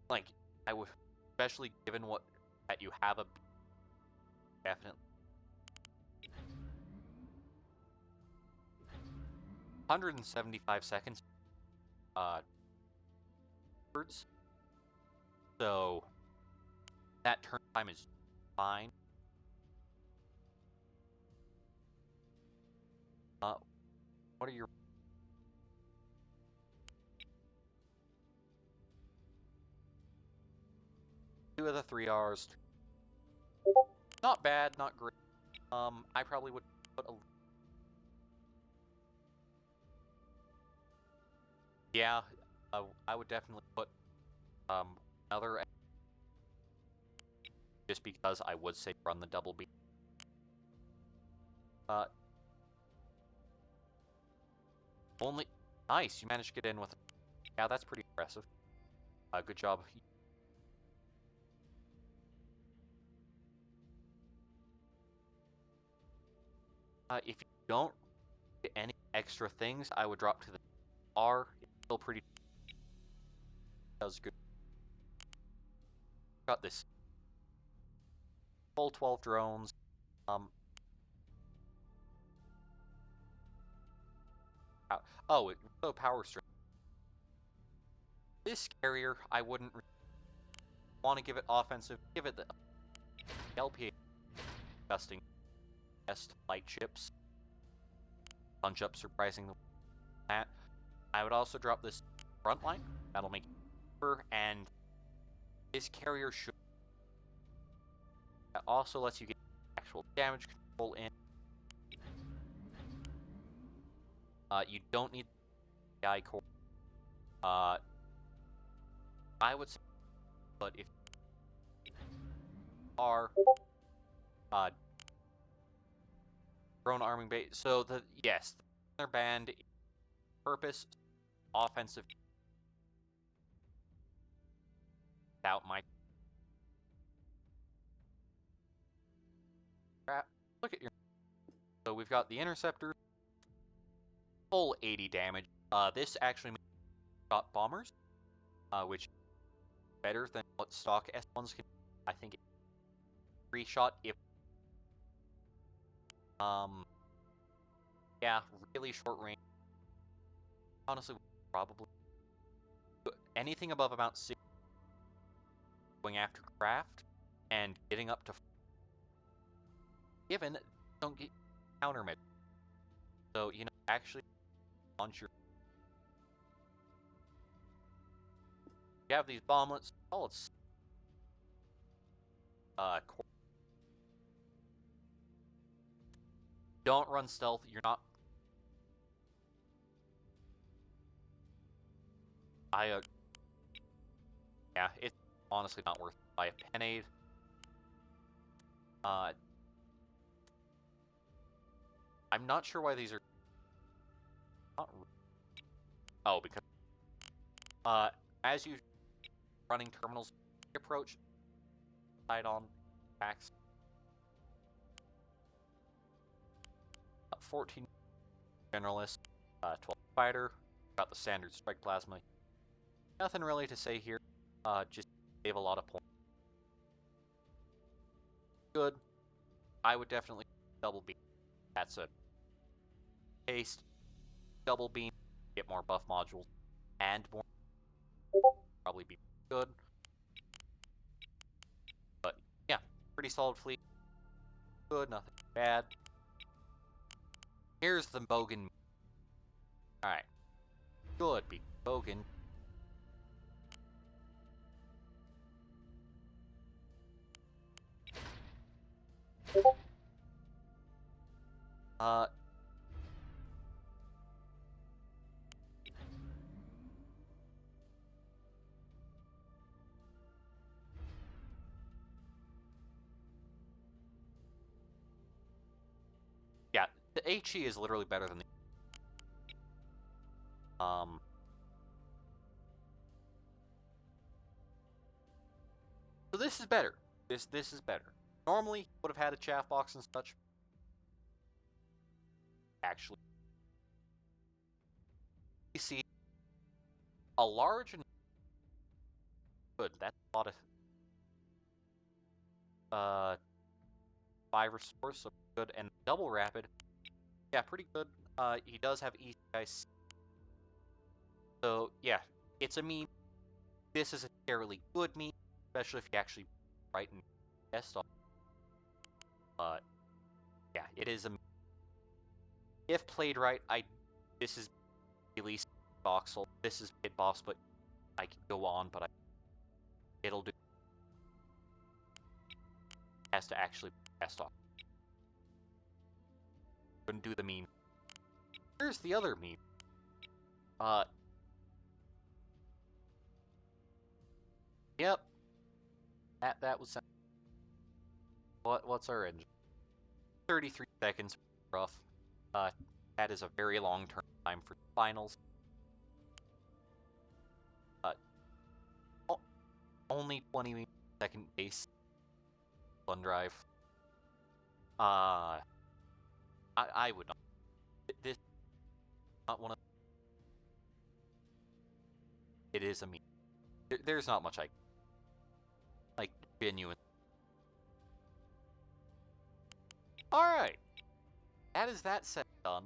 Speaker 1: like I would, especially given what that you have a definitely 175 seconds. Hertz. So that turn time is fine. What are your 2 of the 3 R's? Not bad, not great. I probably would put a. Yeah, I would definitely put another. Just because I would say run the double B. Only nice. You managed to get in with. Yeah, that's pretty impressive. Good job. If you don't get any extra things, I would drop to the R. It's still pretty. Does good. Got this. Full 12 drones. Oh, it so power strength. This carrier, I wouldn't want to give it offensive. Give it the LPA. Disgusting. Best light ships. Punch up surprising that. I would also drop this front line. That'll make it cheaper, and this carrier should. That also lets you get actual damage control in. You don't need the AI core. I would say, but if you are drone arming base, so the yes, the band purpose offensive. Without my crap, look at your. So we've got the interceptor, full 80 damage. This actually got bombers, which is better than what stock S1s can. I think it's 3 shot if. Yeah, really short range. Honestly, probably anything above about 6 going after craft and getting up to. Given don't get countermeasures, so you know actually launch your. You have these bomblets. Oh, it's don't run stealth, you're not... Yeah, it's honestly not worth it. Buy a Penade. I'm not sure why these are... Not... Oh, because... as you running terminals approach, side on packs. 14 generalist, 12 fighter, got the standard strike plasma. Nothing really to say here. Just save a lot of points. Good. I would definitely double beam. That's a haste. Double beam, get more buff modules, and more. Probably be good. But yeah, pretty solid fleet. Good, nothing bad. Here's the Bogan. Alright. Good, be Bogan. Yeah, the HE is literally better than the... So this is better. This is better. Normally, would have had a chaff box and such. Actually, you see a large and good. That's a lot of 5 restores, so good, and double rapid. Yeah, pretty good. He does have ECIC. So yeah, it's a meme. This is a fairly good meme, especially if you actually write and test on. But yeah, it is a meme. If played right, this is at least voxel. This is pit boss, but I can go on, but it'll do. Has to actually test off. Couldn't do the meme. Here's the other meme. Yep. That was what's our engine? 33 seconds, rough. That is a very long time for finals. Only 20-second base fun drive. I would not. This not one of. It is a meme. There's not much I like genuine. All right, that is that set done.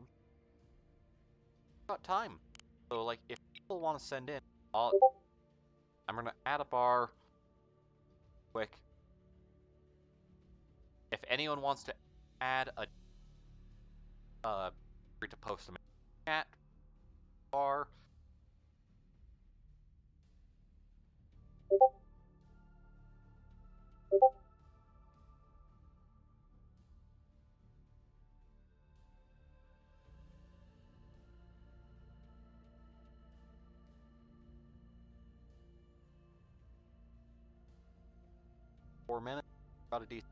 Speaker 1: Got time, so like if people want to send in, I'm gonna add a bar. Quick. If anyone wants to add a free to post them in the chat bar. Four minutes. Got a decent.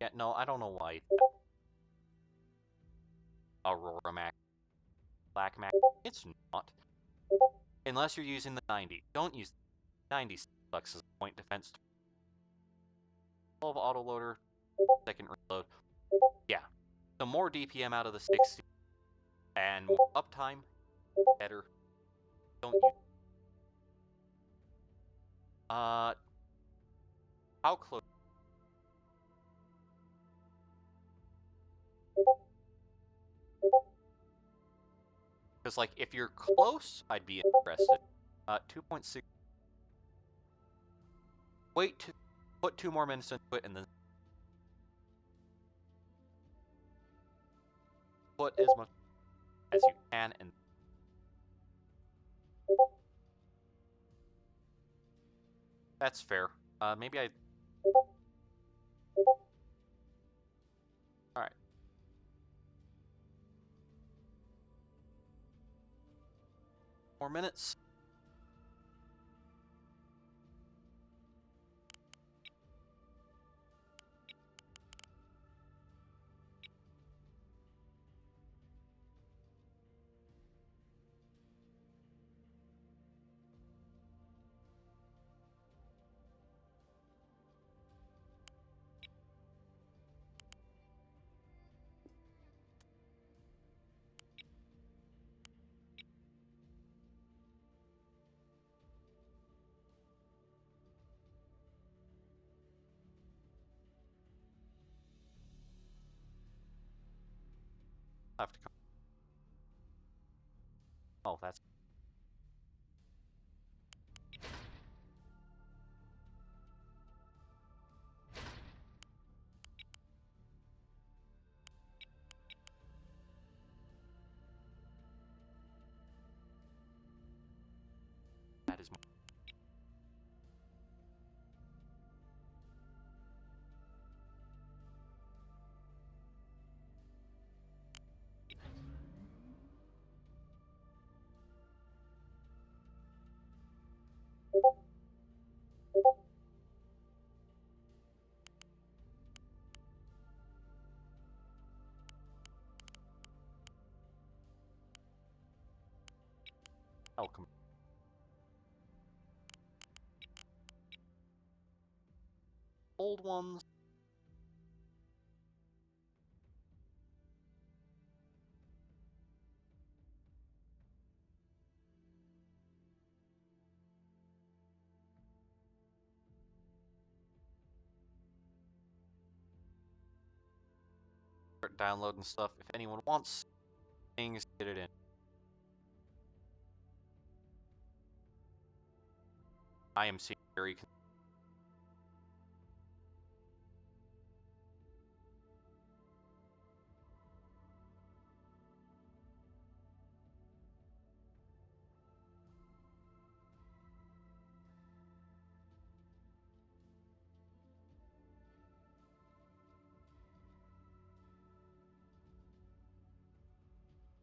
Speaker 1: Yeah, no, I don't know why. Aurora Mac. Black Mac. It's not. Unless you're using the 90. Don't use 90 sucks as a point defense. 12 autoloader. Second reload. Yeah. The more DPM out of the 60 and more uptime, better. Don't use. How close? Because, like, if you're close, I'd be interested. 2.6. Wait to put 2 more minutes into it and then put as much as you can and that's fair. Maybe I... Alright. More minutes. I have to come. Oh, that's... That is... Welcome. Old ones. Start downloading stuff. If anyone wants things, get it in. I am seeing very...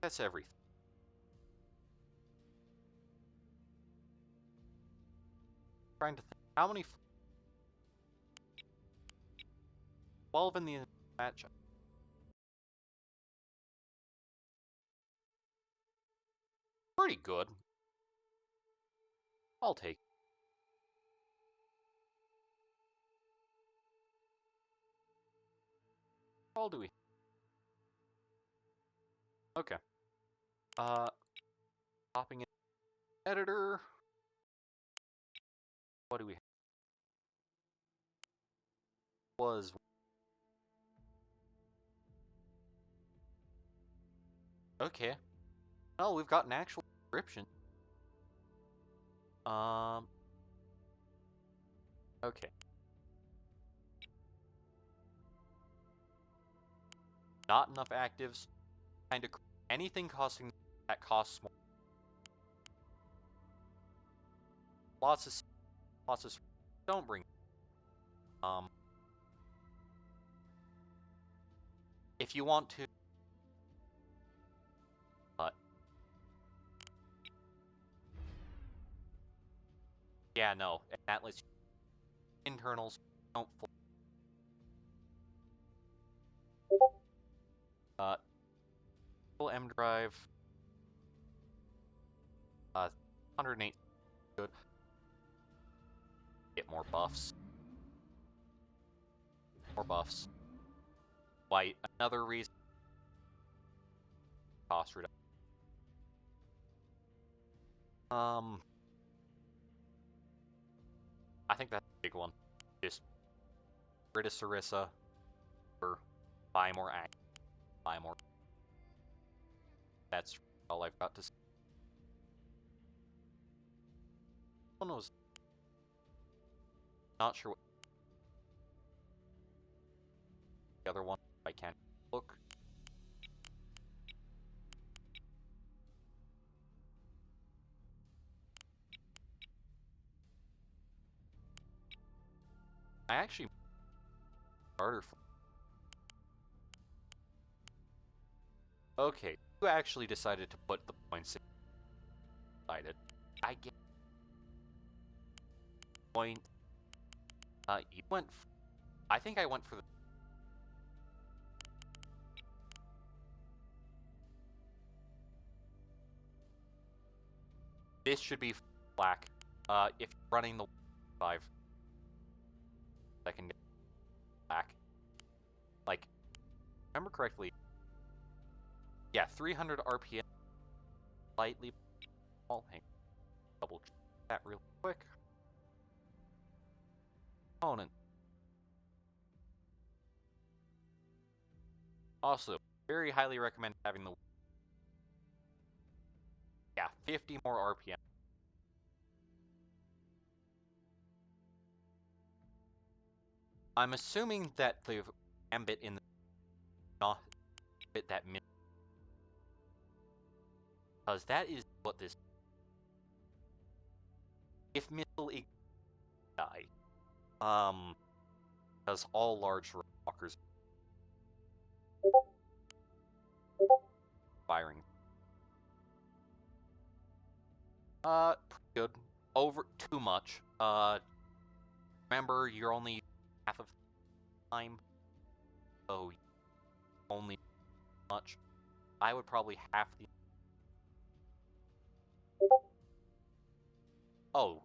Speaker 1: That's everything. Trying to think how many 12 in the match. Pretty good. I'll take it. All do we? Okay. Popping in editor. What do we have? Was okay. Oh, we've got an actual description. Okay. Not enough actives. Kind of anything costing that costs more. Lots of don't bring. If you want to, but yeah, no, that lets you internals don't. Full M drive. 108. Good. Get more buffs. More buffs. White. Another reason. Cost reduction. I think that's a big one. Just rid of Sarissa. Or buy more act. Buy more. That's all I've got to say. One was not sure what the other one. I can't look. I actually starter for. Okay, you actually decided to put the points in. Decided. I get point. You went. I think I went for the. This should be black. If you're running the 5 second black, like, remember correctly. Yeah, 300 RPM, slightly small. Hang on, double check that real quick. Opponent. Also, very highly recommend having the. Yeah, 50 more RPM. I'm assuming that the ambit in the not bit that mid, because that is what this. If missile die, because all large walkers firing. Pretty good. Over too much. Remember you're only half of the time, so only much. I would probably half the. Oh,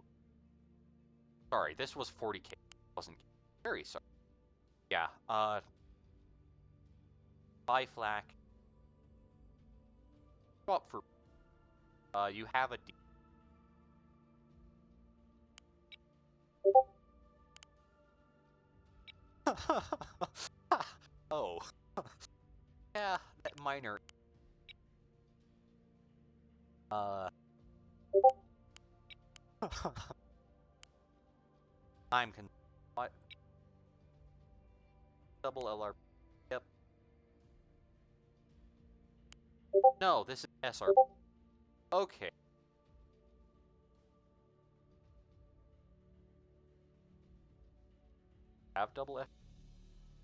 Speaker 1: sorry. This was 40k. Wasn't very sorry. Yeah. Buy flak. Swap for. You have a. Oh. Yeah, that minor. I'm what? Double LR. Yep. No, this is SR. Okay. Have double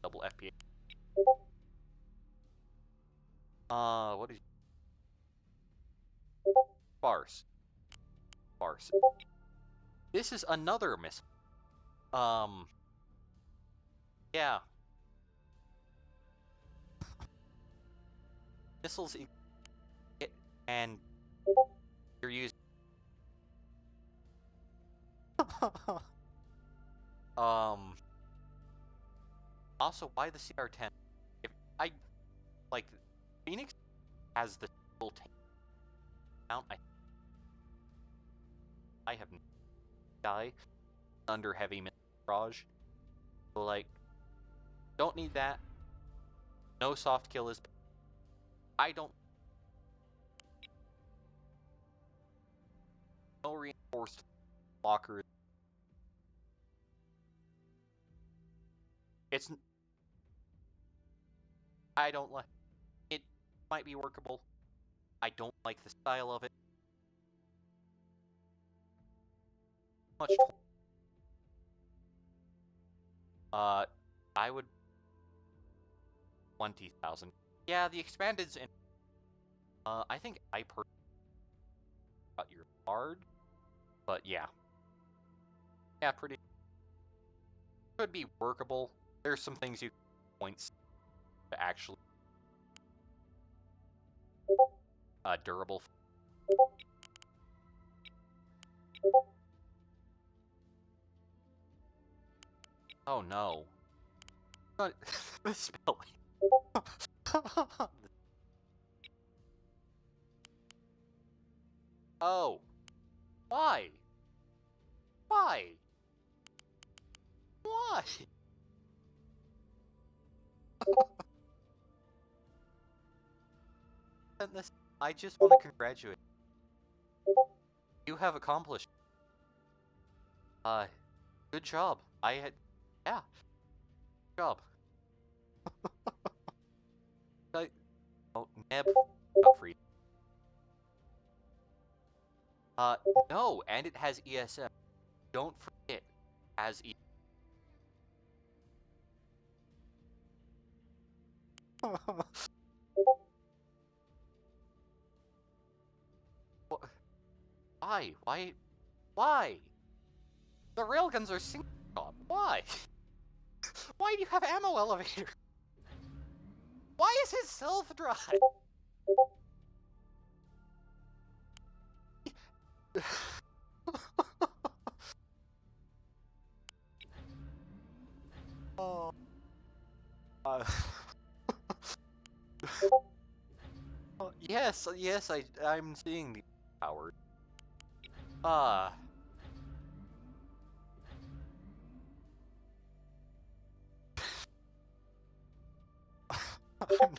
Speaker 1: FPA. What is Farce? Farce. This is another missile. Yeah. Missiles and you're using. Also, why the CR10? If I like, Phoenix has the full tank mount. I have die under heavy barrage. So like, don't need that. No soft kill is. I don't. No reinforced blockers. It's. I don't like. It might be workable. I don't like the style of it. Much. I would. 20,000. Yeah, the expanded's in. I think I got your card, but yeah. Yeah, pretty. Could be workable. There's some things you points to actually. Durable. Oh no. The spelling. Oh. Why? Why? Why? And this I just want to congratulate you. You have accomplished. Good job. Yeah, good job. Oh, Neb, up for you. No, and it has ESM. Don't forget, it has ESM. Why? Why? The railguns are single shot. Why? Why do you have ammo elevator? Why is his self-drive? Oh. Yes, I'm seeing the powers. I'm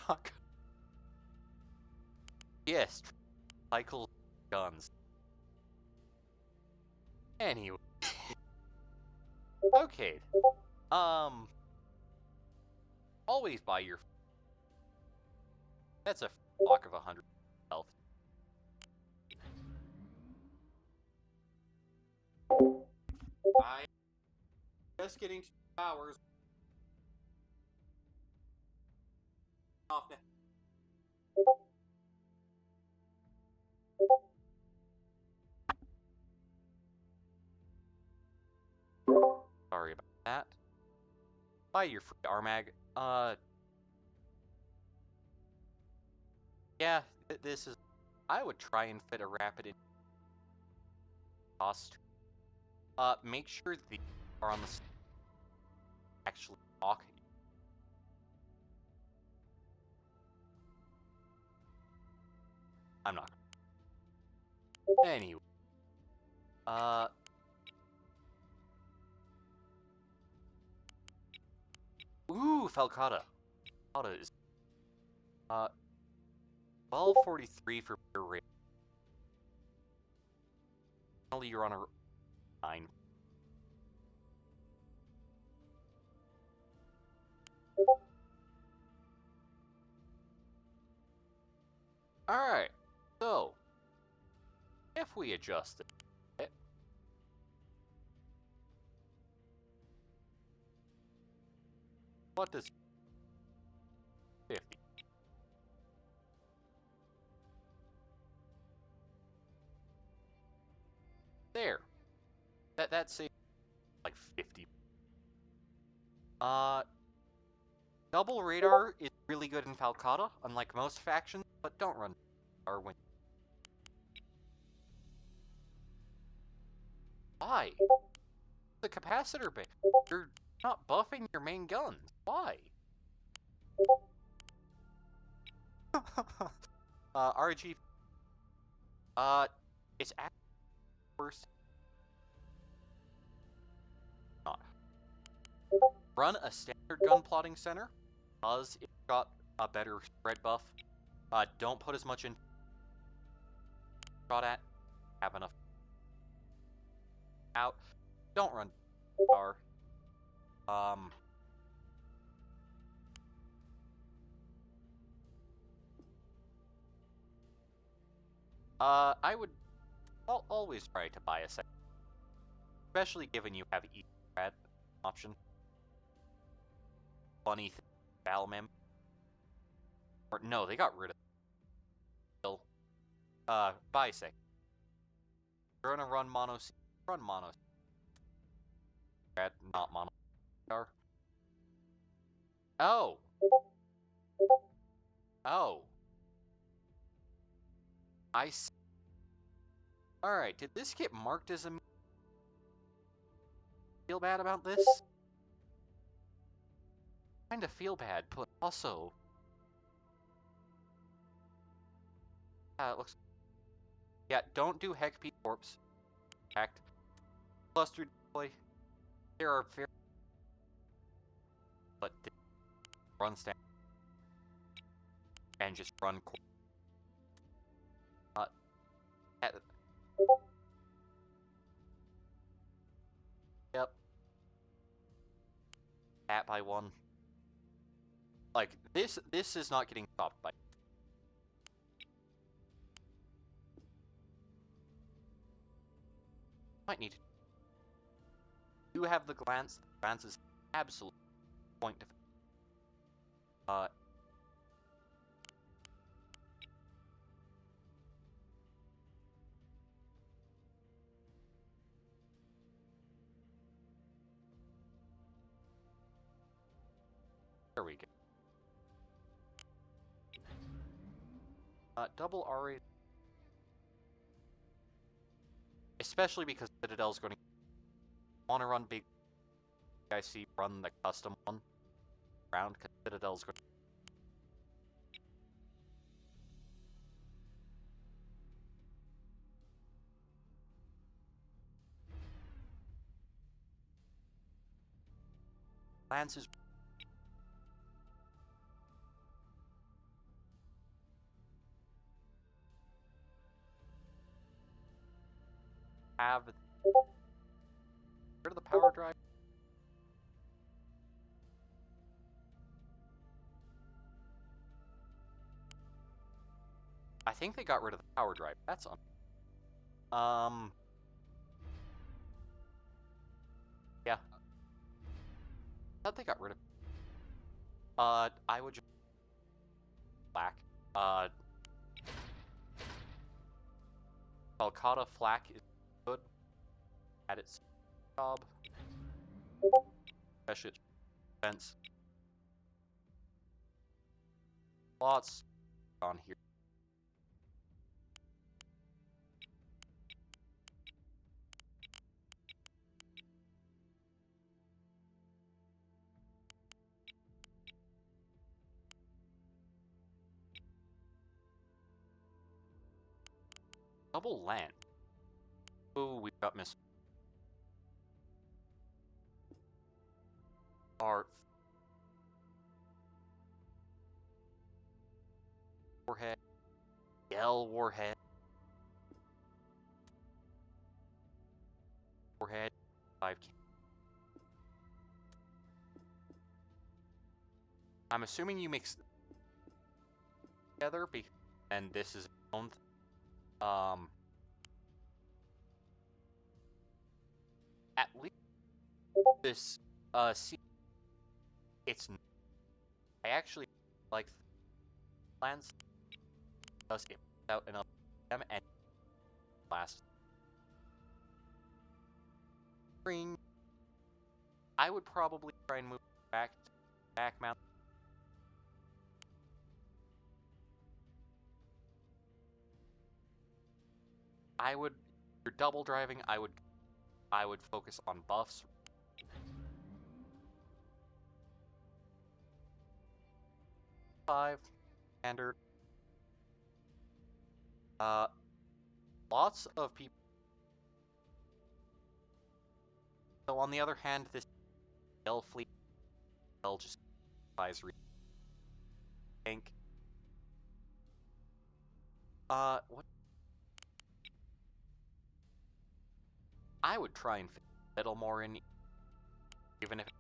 Speaker 1: not. Yes, cycle guns. Anyway. Okay. Always buy your. That's a block of 100 health. I just getting 2 hours. Off now. Sorry about that. Buy your free Armag. Yeah, this is. I would try and fit a rapid in cost. Make sure the are on the actually talk. I'm not. Anyway. Ooh, Falcata. Falcata is 1243 for pure rate. Finally, you're on a 9. Alright, so if we adjust it, what does 50? There. That saves like 50. Double radar is really good in Falcata, unlike most factions, but don't run radar when. Why? The capacitor bit. You're not buffing your main guns. Why? RG. It's actually worse. Not. Run a standard gun plotting center, because it's got a better spread buff. Don't put as much in. Shot at. Have enough. Out. Don't run. Star. I would always try to buy a second, especially given you have E-Grad option. Funny thing, Valmem. Or no, they got rid of it. Buy a second. You're gonna run mono. Run mono. Grad, not mono. Oh. Oh. I see. Alright, did this get marked as a... Feel bad about this? Kinda feel bad, but also... it looks... Yeah, don't do Heck P Corpse. Act. Cluster deploy. There are very... But run stand. And just run... Yep. At by 1. Like, this is not getting stopped by... Might need to... You have the glance. The glance is absolute point to... There we go. Double RA... Especially because Citadel's going to want to run big... I see run the custom one round because Citadel's going to... Lance is... Have... Where the power drive? I think they got rid of the power drive. That's on. Yeah. I thought they got rid of... I would just... Flak. Calcutta Flak is good at its job. Especially its defense. Lots on here. Double land. Oh, we've got miss. Art. Warhead. Yell warhead. Warhead. 5. I'm assuming you mix together, and this is its own. At least this it's... I actually like plans. Does it out enough them and last screen. I would probably try and move back to back mount. I would, if you're double driving, I would focus on buffs. Five standard. Lots of people. So on the other hand, this L fleet, L just advisory tank. What? I would try and fit a little more in, even if it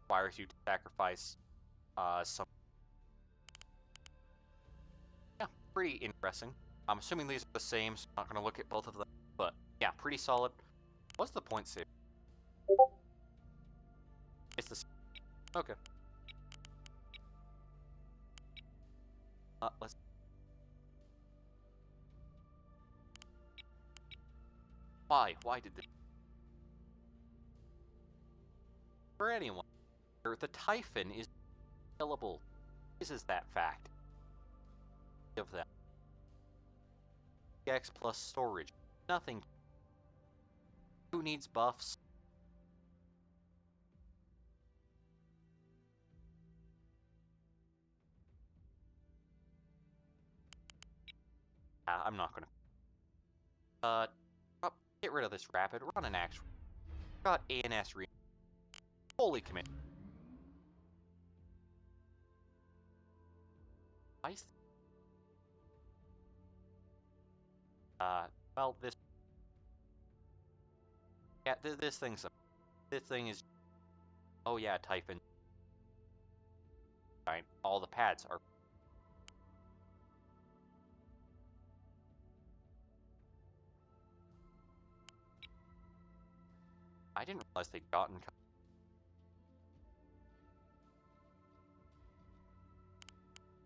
Speaker 1: requires you to sacrifice some. Yeah, pretty interesting. I'm assuming these are the same, so I'm not going to look at both of them. But yeah, pretty solid. What's the point save? It's the same. Okay. Let's. Why? Why did this? For anyone, the Typhon is killable. This is that fact. Of that. X plus storage. Nothing. Who needs buffs? I'm not gonna. Get rid of this rapid. Run an actual. Got ANS re. Holy commit. Ice. Well, this... Yeah, this thing's... This thing is... Oh yeah, type in... Right, all the pads are... I didn't realize they'd gotten...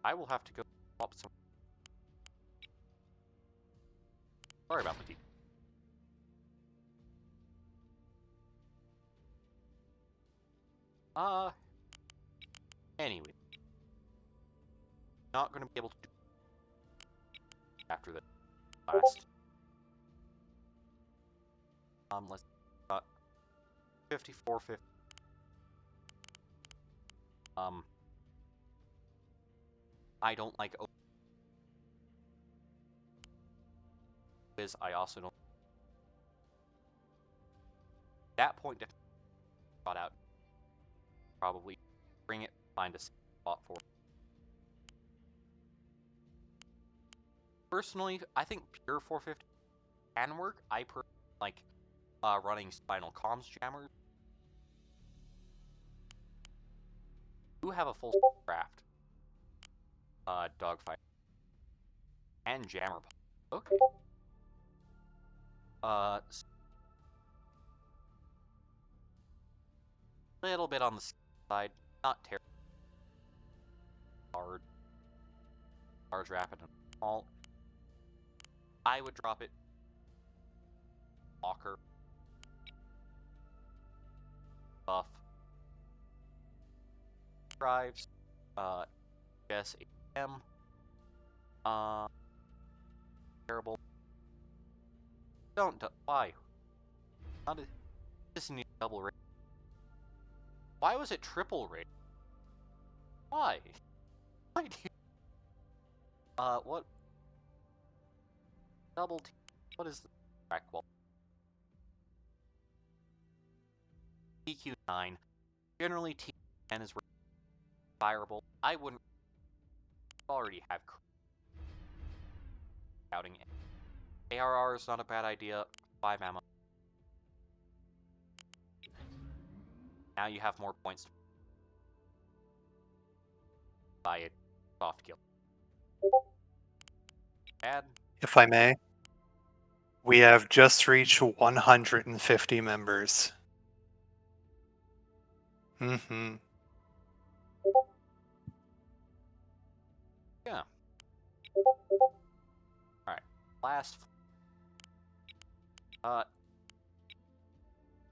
Speaker 1: I will have to go swap some... Sorry about the deep. Anyway. Not gonna be able to do after the last. Let's 5450. I don't like is I also don't that point got out. Probably bring it, find a spot for it. Personally, I think pure 450 can work. I personally like running spinal comms jammers. You have a full craft. Dogfight. And jammer. Okay. Little bit on the side, not terribly hard. Large, rapid, and small. I would drop it. Walker. Buff. Drives. Yes, AM. Terrible. Don't. Why? How did this need double rate? Why was it triple rate? Why? Why do you... what? Double T... What is the track wall? TQ9. Generally, T10 is fireable. I wouldn't already have scouting. ARR is not a bad idea. 5 ammo. Now you have more points to buy a soft kill. Bad.
Speaker 2: If I may, we have just reached 150 members. Mm-hmm.
Speaker 1: Yeah. Alright. Last.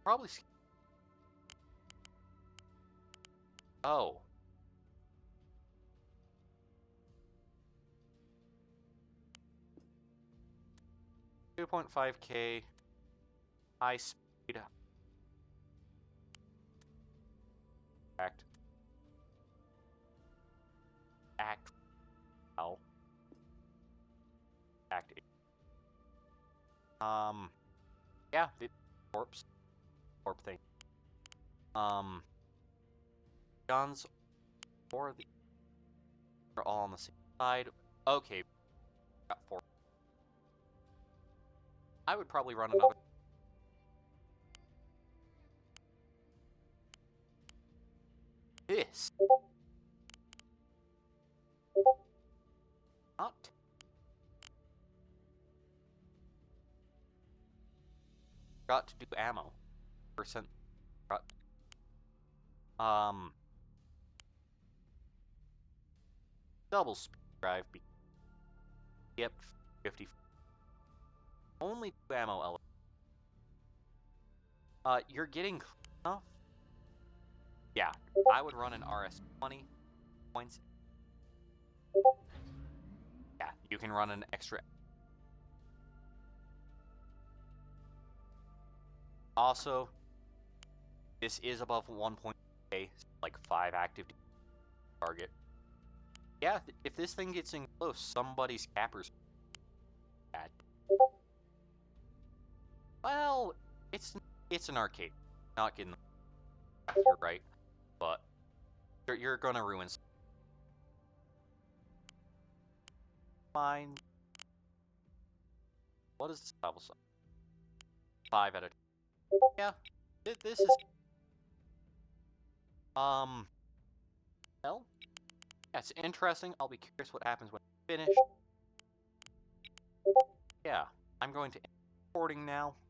Speaker 1: Probably. Oh. $2.5K. High speed. Act. L. Act. Yeah, the corpse thing. Guns or the are all on the same side. Okay, got 4. I would probably run another. This. Not. Got to do ammo. Percent. Got. Double speed drive. Yep, 50. Only 2 ammo elements. You're getting enough. Yeah, I would run an RS-20 points. Yeah, you can run an extra. Also, this is above 1.8, like 5 active target. Yeah, if this thing gets in close, somebody's capper's bad. Well, it's an arcade. Not getting. You're right, but you're gonna ruin. Fine. What is the survival sum? 5 out of 10. Yeah, this is... Well, yeah, it's interesting. I'll be curious what happens when I finish. Yeah, I'm going to end recording now.